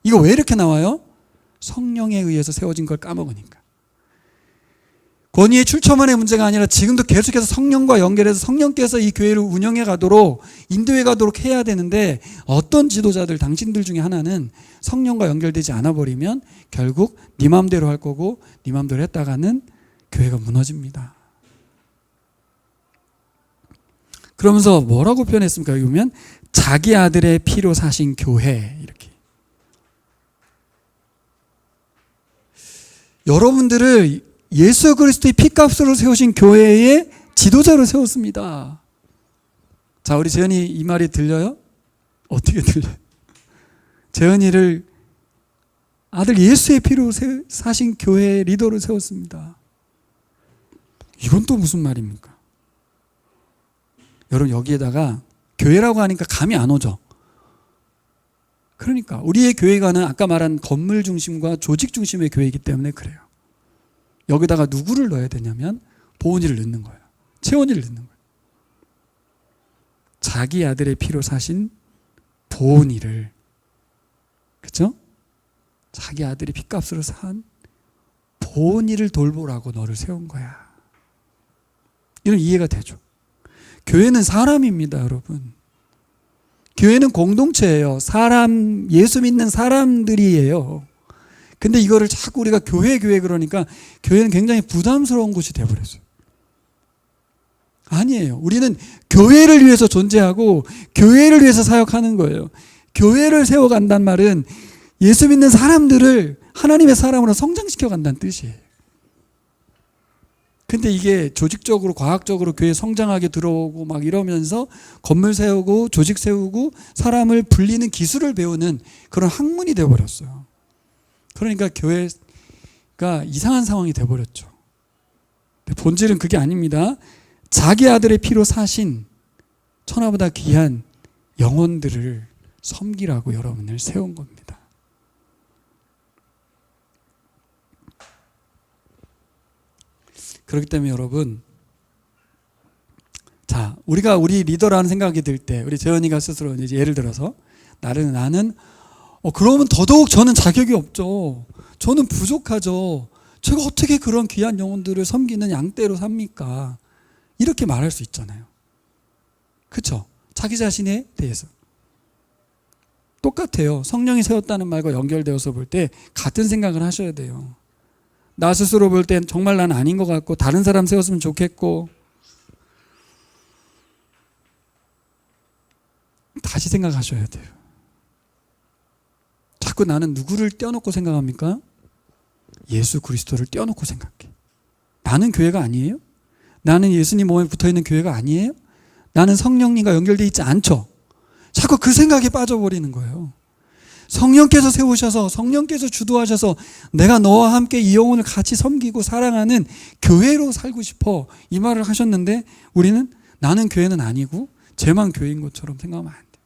이거 왜 이렇게 나와요? 성령에 의해서 세워진 걸 까먹으니까. 권위의 출처만의 문제가 아니라 지금도 계속해서 성령과 연결해서 성령께서 이 교회를 운영해 가도록, 인도해 가도록 해야 되는데, 어떤 지도자들, 당신들 중에 하나는 성령과 연결되지 않아 버리면 결국 네 마음대로 할 거고, 네 마음대로 했다가는 교회가 무너집니다. 그러면서 뭐라고 표현했습니까? 여기 보면 자기 아들의 피로 사신 교회, 이렇게. 여러분들을 예수 그리스도의 피값으로 세우신 교회의 지도자로 세웠습니다. 자, 우리 재현이 이 말이 들려요? 어떻게 들려요? 재현이를 아들 예수의 피로 사신 교회의 리더로 세웠습니다. 이건 또 무슨 말입니까? 여러분, 여기에다가 교회라고 하니까 감이 안 오죠? 그러니까 우리의 교회가는 아까 말한 건물 중심과 조직 중심의 교회이기 때문에 그래요. 여기다가 누구를 넣어야 되냐면 보은이를 넣는 거예요. 채원이를 넣는 거예요. 자기 아들의 피로 사신 보은이를, 그렇죠? 자기 아들이 피값으로 산 보은이를 돌보라고 너를 세운 거야. 이런 이해가 되죠? 교회는 사람입니다, 여러분. 교회는 공동체예요. 사람, 예수 믿는 사람들이에요. 근데 이거를 자꾸 우리가 교회 그러니까 교회는 굉장히 부담스러운 곳이 되어버렸어요. 아니에요. 우리는 교회를 위해서 존재하고 교회를 위해서 사역하는 거예요. 교회를 세워간다는 말은 예수 믿는 사람들을 하나님의 사람으로 성장시켜 간다는 뜻이에요. 근데 이게 조직적으로, 과학적으로 교회 성장하게 들어오고 막 이러면서 건물 세우고 조직 세우고 사람을 불리는 기술을 배우는 그런 학문이 되어버렸어요. 그러니까 교회가 이상한 상황이 되어버렸죠. 본질은 그게 아닙니다. 자기 아들의 피로 사신 천하보다 귀한 영혼들을 섬기라고 여러분을 세운 겁니다. 그렇기 때문에 여러분, 자, 우리가 우리 리더라는 생각이 들 때, 우리 재현이가 스스로 이제 예를 들어서 나는 그러면 더더욱 저는 자격이 없죠. 저는 부족하죠. 제가 어떻게 그런 귀한 영혼들을 섬기는 양떼로 삽니까? 이렇게 말할 수 있잖아요. 그렇죠? 자기 자신에 대해서. 똑같아요. 성령이 세웠다는 말과 연결되어서 볼 때 같은 생각을 하셔야 돼요. 나 스스로 볼 땐 정말 난 아닌 것 같고 다른 사람 세웠으면 좋겠고, 다시 생각하셔야 돼요. 자꾸 나는 누구를 떼어놓고 생각합니까? 예수 그리스도를 떼어놓고 생각해. 나는 교회가 아니에요? 나는 예수님 몸에 붙어있는 교회가 아니에요? 나는 성령님과 연결되어 있지 않죠? 자꾸 그 생각에 빠져버리는 거예요. 성령께서 세우셔서, 성령께서 주도하셔서 내가 너와 함께 이 영혼을 같이 섬기고 사랑하는 교회로 살고 싶어, 이 말을 하셨는데 우리는 나는 교회는 아니고 쟤만 교회인 것처럼 생각하면 안 돼.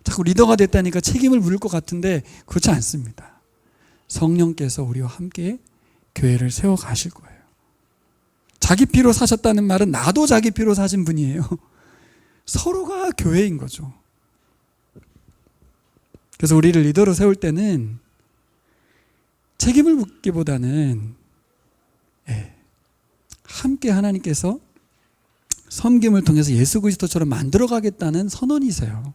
자꾸 리더가 됐다니까 책임을 물을 것 같은데 그렇지 않습니다. 성령께서 우리와 함께 교회를 세워 가실 거예요. 자기 피로 사셨다는 말은 나도 자기 피로 사신 분이에요. 서로가 교회인 거죠. 그래서 우리를 리더로 세울 때는 책임을 묻기보다는 함께 하나님께서 섬김을 통해서 예수 그리스도처럼 만들어가겠다는 선언이세요.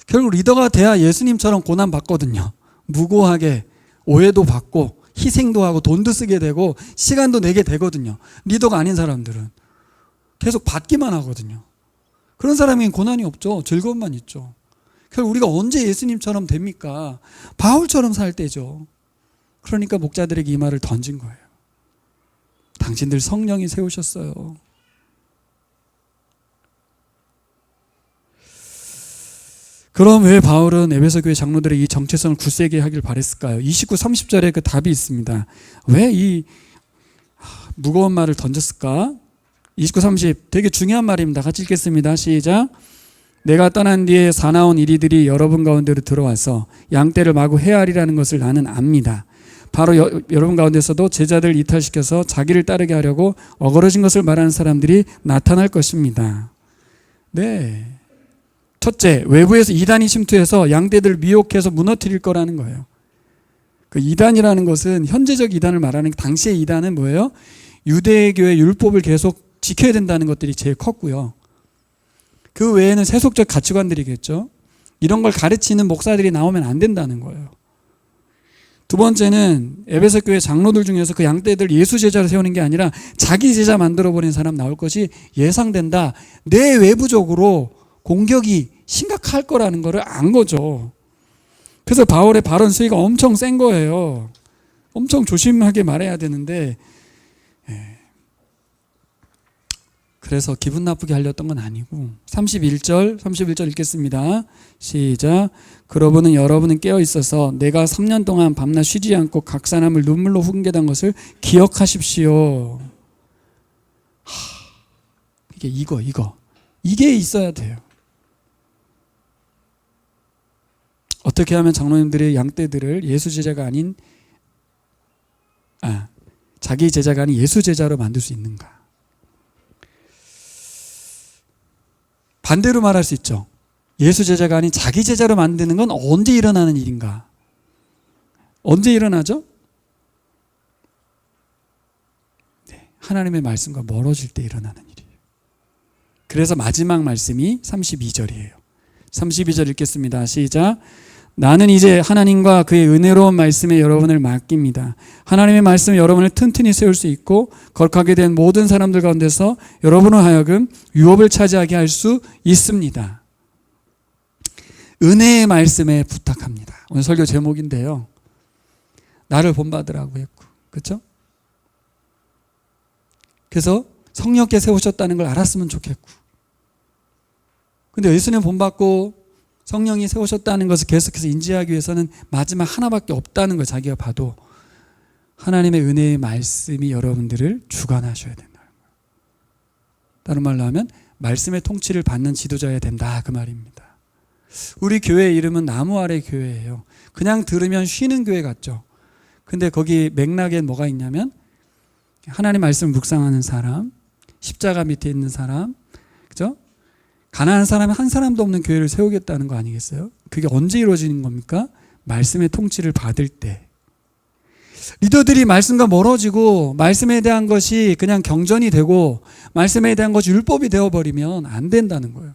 결국 리더가 돼야 예수님처럼 고난 받거든요. 무고하게 오해도 받고 희생도 하고 돈도 쓰게 되고 시간도 내게 되거든요. 리더가 아닌 사람들은 계속 받기만 하거든요. 그런 사람에겐 고난이 없죠. 즐거움만 있죠. 결국 우리가 언제 예수님처럼 됩니까? 바울처럼 살 때죠. 그러니까 목자들에게 이 말을 던진 거예요. 당신들 성령이 세우셨어요. 그럼 왜 바울은 에베소 교회 장로들의 이 정체성을 굳세게 하길 바랬을까요? 29, 30절에 그 답이 있습니다. 왜 이 무거운 말을 던졌을까? 29, 30 되게 중요한 말입니다. 같이 읽겠습니다. 시작. 내가 떠난 뒤에 사나운 이리들이 여러분 가운데로 들어와서 양떼를 마구 헤아리라는 것을 나는 압니다. 바로 여러분 가운데서도 제자들 이탈시켜서 자기를 따르게 하려고 어그러진 것을 말하는 사람들이 나타날 것입니다. 네. 첫째, 외부에서 이단이 침투해서 양떼들을 미혹해서 무너뜨릴 거라는 거예요. 그 이단이라는 것은 현재적 이단을 말하는 당시의 이단은 뭐예요? 유대교의 율법을 계속 지켜야 된다는 것들이 제일 컸고요. 그 외에는 세속적 가치관들이겠죠. 이런 걸 가르치는 목사들이 나오면 안 된다는 거예요. 두 번째는 에베소 교회 장로들 중에서 그 양떼들 예수 제자를 세우는 게 아니라 자기 제자 만들어버린 사람 나올 것이 예상된다. 내 외부적으로 공격이 심각할 거라는 거를 안 거죠. 그래서 바울의 발언 수위가 엄청 센 거예요. 엄청 조심하게 말해야 되는데 그래서 기분 나쁘게 하려던 건 아니고 31절 읽겠습니다. 시작. 그러므로 여러분은 깨어 있어서 내가 3년 동안 밤낮 쉬지 않고 각 사람을 눈물로 훈계한 것을 기억하십시오. 이게 있어야 돼요. 어떻게 하면 장로님들의 양떼들을 예수 제자가 아닌 자기 제자가 아닌 예수 제자로 만들 수 있는가? 반대로 말할 수 있죠. 예수 제자가 아닌 자기 제자로 만드는 건 언제 일어나는 일인가? 언제 일어나죠? 네, 하나님의 말씀과 멀어질 때 일어나는 일이에요. 그래서 마지막 말씀이 32절이에요. 32절 읽겠습니다. 시작. 나는 이제 하나님과 그의 은혜로운 말씀에 여러분을 맡깁니다. 하나님의 말씀이 여러분을 튼튼히 세울 수 있고 거룩하게 된 모든 사람들 가운데서 여러분을 하여금 유업을 차지하게 할 수 있습니다. 은혜의 말씀에 부탁합니다. 오늘 설교 제목인데요. 나를 본받으라고 했고, 그렇죠? 그래서 성령께 세우셨다는 걸 알았으면 좋겠고, 근데 예수님 본받고 성령이 세우셨다는 것을 계속해서 인지하기 위해서는 마지막 하나밖에 없다는 걸 자기가 봐도 하나님의 은혜의 말씀이 여러분들을 주관하셔야 된다는 거예요. 다른 말로 하면 말씀의 통치를 받는 지도자여야 된다, 그 말입니다. 우리 교회의 이름은 나무 아래 교회예요. 그냥 들으면 쉬는 교회 같죠. 근데 거기 맥락에 뭐가 있냐면 하나님 말씀을 묵상하는 사람, 십자가 밑에 있는 사람, 그죠? 가난한 사람이 한 사람도 없는 교회를 세우겠다는 거 아니겠어요? 그게 언제 이루어지는 겁니까? 말씀의 통치를 받을 때. 리더들이 말씀과 멀어지고 말씀에 대한 것이 그냥 경전이 되고 말씀에 대한 것이 율법이 되어버리면 안 된다는 거예요.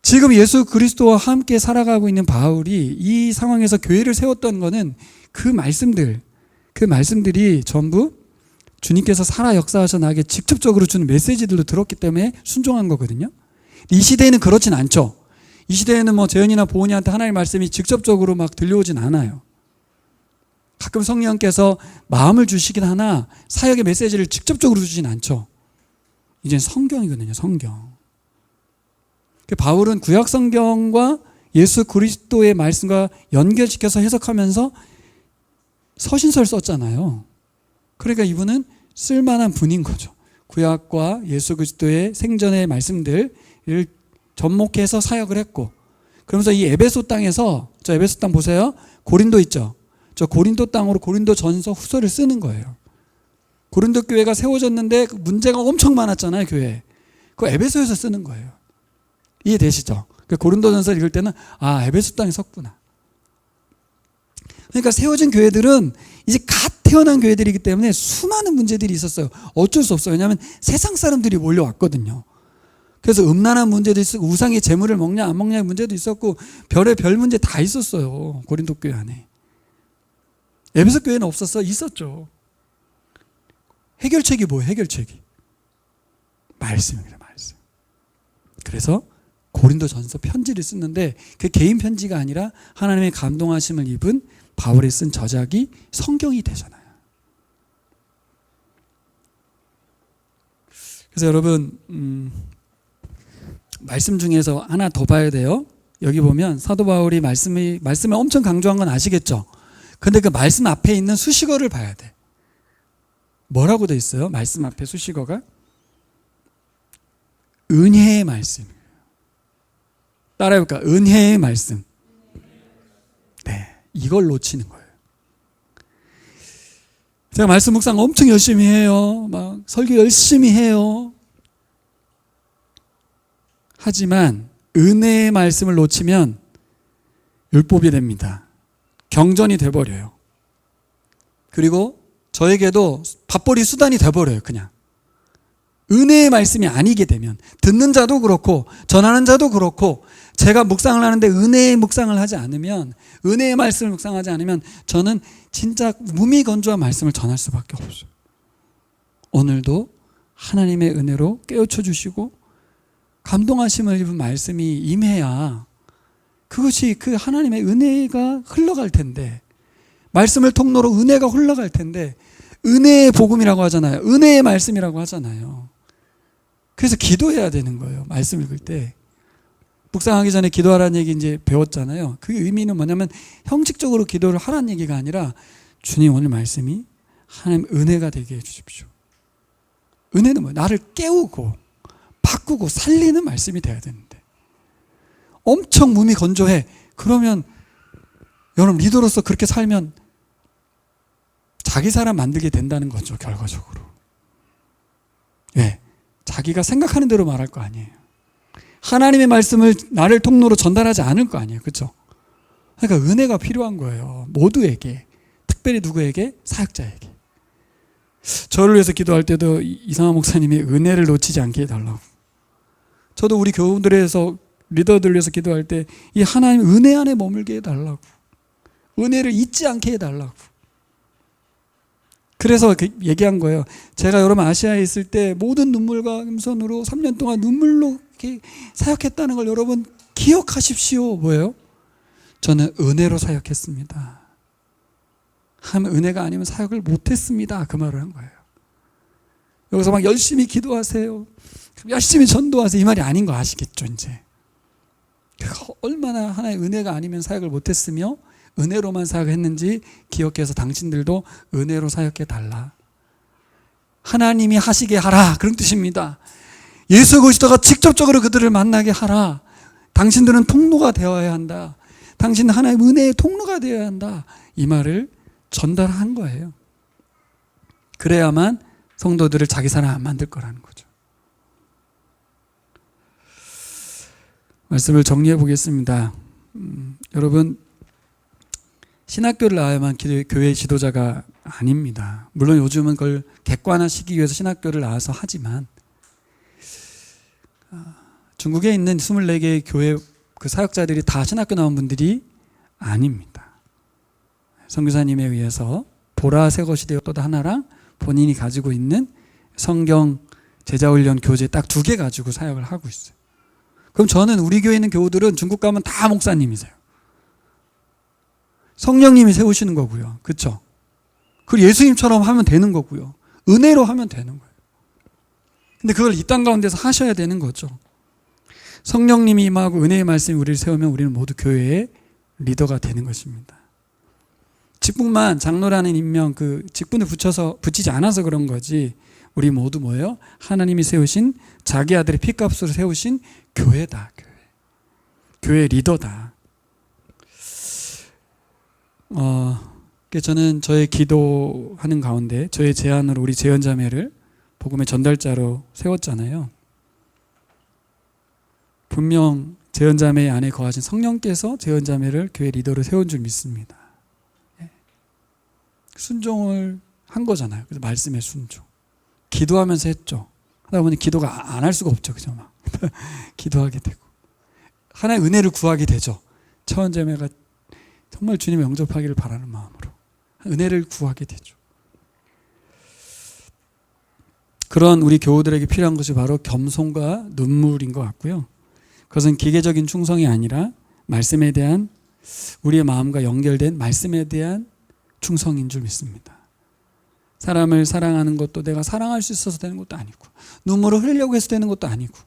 지금 예수 그리스도와 함께 살아가고 있는 바울이 이 상황에서 교회를 세웠던 거는 그 말씀들이 전부 주님께서 살아 역사하셔 나에게 직접적으로 주는 메시지들로 들었기 때문에 순종한 거거든요. 이 시대에는 그렇진 않죠. 이 시대에는 뭐 재현이나 보은이한테 하나님의 말씀이 직접적으로 막 들려오진 않아요. 가끔 성령께서 마음을 주시긴 하나 사역의 메시지를 직접적으로 주진 않죠. 이제는 성경이거든요. 성경. 바울은 구약 성경과 예수 그리스도의 말씀과 연결시켜서 해석하면서 서신서를 썼잖아요. 그러니까 이분은 쓸만한 분인 거죠. 구약과 예수 그리스도의 생전의 말씀들을 접목해서 사역을 했고, 그러면서 이 에베소 땅에서, 저 에베소 땅 보세요. 고린도 있죠. 저 고린도 땅으로 고린도 전서 후서를 쓰는 거예요. 고린도 교회가 세워졌는데 문제가 엄청 많았잖아요, 교회에. 그거 에베소에서 쓰는 거예요. 이해되시죠? 고린도 전서를 읽을 때는 아, 에베소 땅에 섰구나. 그러니까 세워진 교회들은 이제 갓 태어난 교회들이기 때문에 수많은 문제들이 있었어요. 어쩔 수 없어요. 왜냐하면 세상 사람들이 몰려왔거든요. 그래서 음란한 문제도 있었고, 우상의 재물을 먹냐 안 먹냐의 문제도 있었고, 별의 별 문제 다 있었어요, 고린도 교회 안에. 에베소 교회는 없었어? 있었죠. 해결책이 뭐예요? 해결책이 말씀입니다. 말씀. 그래서 고린도 전서 편지를 쓰는데, 그 개인 편지가 아니라 하나님의 감동하심을 입은 바울이 쓴 저작이 성경이 되잖아요. 그래서 여러분, 말씀 중에서 하나 더 봐야 돼요. 여기 보면 사도 바울이 말씀을 엄청 강조한 건 아시겠죠? 근데 그 말씀 앞에 있는 수식어를 봐야 돼. 뭐라고 돼 있어요? 말씀 앞에 수식어가 은혜의 말씀. 따라해볼까? 은혜의 말씀. 네, 이걸 놓치는 거예요. 제가 말씀 묵상 엄청 열심히 해요. 막 설교 열심히 해요. 하지만 은혜의 말씀을 놓치면 율법이 됩니다. 경전이 돼버려요. 그리고 저에게도 밥벌이 수단이 돼버려요. 그냥 은혜의 말씀이 아니게 되면, 듣는 자도 그렇고 전하는 자도 그렇고, 제가 묵상을 하는데 은혜의 묵상을 하지 않으면, 은혜의 말씀을 묵상하지 않으면 저는 진짜 무미건조한 말씀을 전할 수밖에 없어요. 오늘도 하나님의 은혜로 깨우쳐 주시고 감동하심을 입은 말씀이 임해야 그것이 그 하나님의 은혜가 흘러갈 텐데, 말씀을 통로로 은혜가 흘러갈 텐데, 은혜의 복음이라고 하잖아요. 은혜의 말씀이라고 하잖아요. 그래서 기도해야 되는 거예요. 말씀 읽을 때. 묵상하기 전에 기도하라는 얘기 이제 배웠잖아요. 그 의미는 뭐냐면 형식적으로 기도를 하라는 얘기가 아니라, 주님 오늘 말씀이 하나님 은혜가 되게 해주십시오. 은혜는 뭐예요? 나를 깨우고 바꾸고 살리는 말씀이 돼야 되는데, 엄청 몸이 건조해. 그러면 여러분, 리더로서 그렇게 살면 자기 사람 만들게 된다는 거죠, 결과적으로. 왜? 자기가 생각하는 대로 말할 거 아니에요. 하나님의 말씀을 나를 통로로 전달하지 않을 거 아니에요. 그렇죠? 그러니까 은혜가 필요한 거예요. 모두에게. 특별히 누구에게? 사역자에게. 저를 위해서 기도할 때도 이상한 목사님이 은혜를 놓치지 않게 해달라고. 저도 우리 교우들에서 리더들 위해서 기도할 때 이 하나님 은혜 안에 머물게 해달라고. 은혜를 잊지 않게 해달라고. 그래서 얘기한 거예요. 제가 여러분 아시아에 있을 때 모든 눈물과 금손으로 3년 동안 눈물로 이렇게 사역했다는 걸 여러분 기억하십시오. 뭐예요? 저는 은혜로 사역했습니다. 하면 은혜가 아니면 사역을 못했습니다. 그 말을 한 거예요. 여기서 막 열심히 기도하세요, 열심히 전도하세요, 이 말이 아닌 거 아시겠죠? 이제 얼마나 하나의 은혜가 아니면 사역을 못했으며 은혜로만 사역했는지 기억해서 당신들도 은혜로 사역해 달라. 하나님이 하시게 하라, 그런 뜻입니다. 예수 그리스도가 직접적으로 그들을 만나게 하라. 당신들은 통로가 되어야 한다. 당신은 하나의 은혜의 통로가 되어야 한다. 이 말을 전달한 거예요. 그래야만 성도들을 자기 사람 안 만들 거라는 거죠. 말씀을 정리해 보겠습니다. 여러분, 신학교를 나와야만 교회 지도자가 아닙니다. 물론 요즘은 그걸 객관화시키기 위해서 신학교를 나와서 하지만, 중국에 있는 24개의 교회 그 사역자들이 다 신학교 나온 분들이 아닙니다. 선교사님에 의해서 보라 새 것이 되었다 하나랑 본인이 가지고 있는 성경 제자훈련 교재 딱 2개 가지고 사역을 하고 있어요. 그럼 저는 우리 교회에 있는 교우들은 중국 가면 다 목사님이세요. 성령님이 세우시는 거고요. 그렇죠? 그리고 예수님처럼 하면 되는 거고요. 은혜로 하면 되는 거예요. 근데 그걸 이 땅 가운데서 하셔야 되는 거죠. 성령님이 임하고 은혜의 말씀이 우리를 세우면 우리는 모두 교회의 리더가 되는 것입니다. 직분만 장로라는 임명, 그 직분을 붙이지 않아서 그런 거지, 우리 모두 뭐예요? 하나님이 세우신 자기 아들의 피값으로 세우신 교회다. 교회. 교회 리더다. 저는 저의 기도하는 가운데 저의 제안으로 우리 재연자매를 복음의 전달자로 세웠잖아요. 분명 재연자매 안에 거하신 성령께서 재연자매를 교회 리더로 세운 줄 믿습니다. 순종을 한 거잖아요. 그래서 말씀의 순종. 기도하면서 했죠. 하다 보니 기도가 안 할 수가 없죠. 그죠? 막 기도하게 되고 하나의 은혜를 구하게 되죠. 차원자매가 정말 주님을 영접하기를 바라는 마음으로 은혜를 구하게 되죠. 그런 우리 교우들에게 필요한 것이 바로 겸손과 눈물인 것 같고요. 그것은 기계적인 충성이 아니라 말씀에 대한 우리의 마음과 연결된 말씀에 대한 충성인 줄 믿습니다. 사람을 사랑하는 것도 내가 사랑할 수 있어서 되는 것도 아니고, 눈물을 흘리려고 해서 되는 것도 아니고,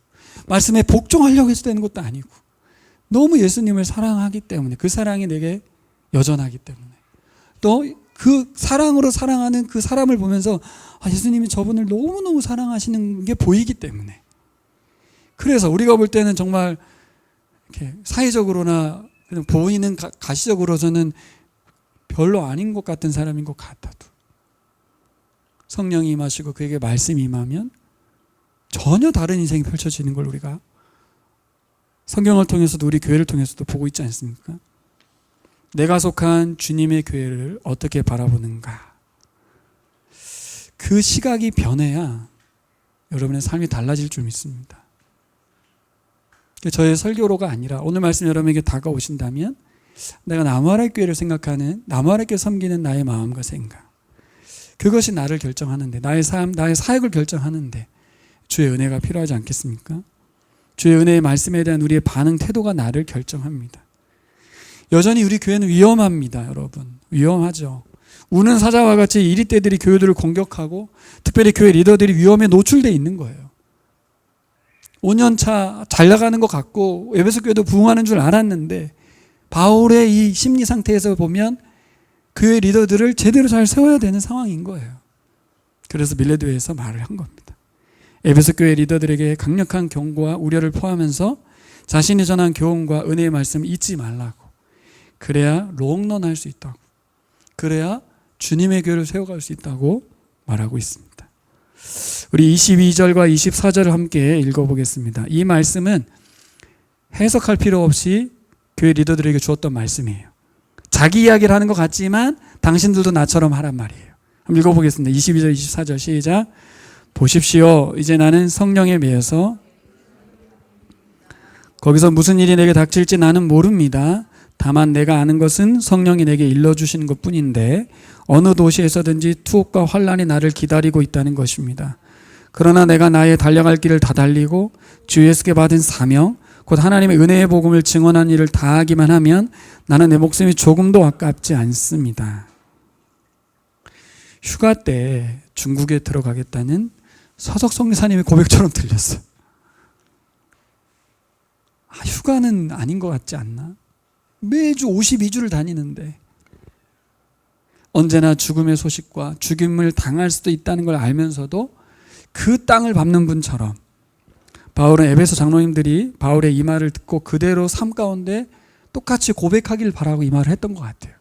말씀에 복종하려고 해서 되는 것도 아니고, 너무 예수님을 사랑하기 때문에, 그 사랑이 내게 여전하기 때문에, 또 그 사랑으로 사랑하는 그 사람을 보면서 예수님이 저분을 너무너무 사랑하시는 게 보이기 때문에, 그래서 우리가 볼 때는 정말 이렇게 사회적으로나 보이는 가시적으로서는 별로 아닌 것 같은 사람인 것 같아도 성령이 임하시고 그에게 말씀이 임하면 전혀 다른 인생이 펼쳐지는 걸 우리가 성경을 통해서도 우리 교회를 통해서도 보고 있지 않습니까? 내가 속한 주님의 교회를 어떻게 바라보는가, 그 시각이 변해야 여러분의 삶이 달라질 줄 믿습니다. 저의 설교로가 아니라 오늘 말씀 여러분에게 다가오신다면 내가 나무아래 교회를 생각하는, 나무아래 교회 섬기는 나의 마음과 생각, 그것이 나를 결정하는데, 나의 삶, 나의 사역을 결정하는데 주의 은혜가 필요하지 않겠습니까? 주의 은혜의 말씀에 대한 우리의 반응 태도가 나를 결정합니다. 여전히 우리 교회는 위험합니다. 여러분, 위험하죠. 우는 사자와 같이 이리떼들이 교회들을 공격하고 특별히 교회 리더들이 위험에 노출되어 있는 거예요. 5년차 잘 나가는 것 같고 에베소 교회도 부흥하는 줄 알았는데 바울의 이 심리 상태에서 보면 교회 리더들을 제대로 잘 세워야 되는 상황인 거예요. 그래서 밀레도에서 말을 한 겁니다. 에베소 교회 리더들에게 강력한 경고와 우려를 포함하면서 자신이 전한 교훈과 은혜의 말씀을 잊지 말라고, 그래야 롱런할 수 있다고, 그래야 주님의 교회를 세워갈 수 있다고 말하고 있습니다. 우리 22절과 24절을 함께 읽어보겠습니다. 이 말씀은 해석할 필요 없이 교회 리더들에게 주었던 말씀이에요. 자기 이야기를 하는 것 같지만 당신들도 나처럼 하란 말이에요. 한번 읽어보겠습니다. 22절 24절 시작. 보십시오, 이제 나는 성령에 매여서 거기서 무슨 일이 내게 닥칠지 나는 모릅니다. 다만 내가 아는 것은 성령이 내게 일러주시는 것뿐인데 어느 도시에서든지 투옥과 환란이 나를 기다리고 있다는 것입니다. 그러나 내가 나의 달려갈 길을 다 달리고 주 예수께 받은 사명, 곧 하나님의 은혜의 복음을 증언한 일을 다하기만 하면 나는 내 목숨이 조금도 아깝지 않습니다. 휴가 때 중국에 들어가겠다는 서석 성리사님의 고백처럼 들렸어요. 휴가는 아닌 것 같지 않나? 매주 52주를 다니는데 언제나 죽음의 소식과 죽임을 당할 수도 있다는 걸 알면서도 그 땅을 밟는 분처럼 바울은 에베소 장로님들이 바울의 이 말을 듣고 그대로 삶 가운데 똑같이 고백하기를 바라고 이 말을 했던 것 같아요.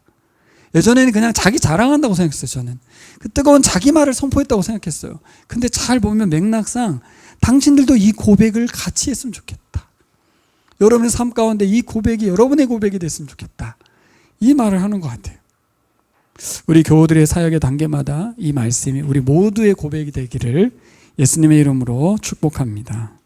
예전에는 그냥 자기 자랑한다고 생각했어요. 저는 그 뜨거운 자기 말을 선포했다고 생각했어요. 근데 잘 보면 맥락상 당신들도 이 고백을 같이 했으면 좋겠다. 여러분의 삶 가운데 이 고백이 여러분의 고백이 됐으면 좋겠다. 이 말을 하는 것 같아요. 우리 교우들의 사역의 단계마다 이 말씀이 우리 모두의 고백이 되기를 예수님의 이름으로 축복합니다.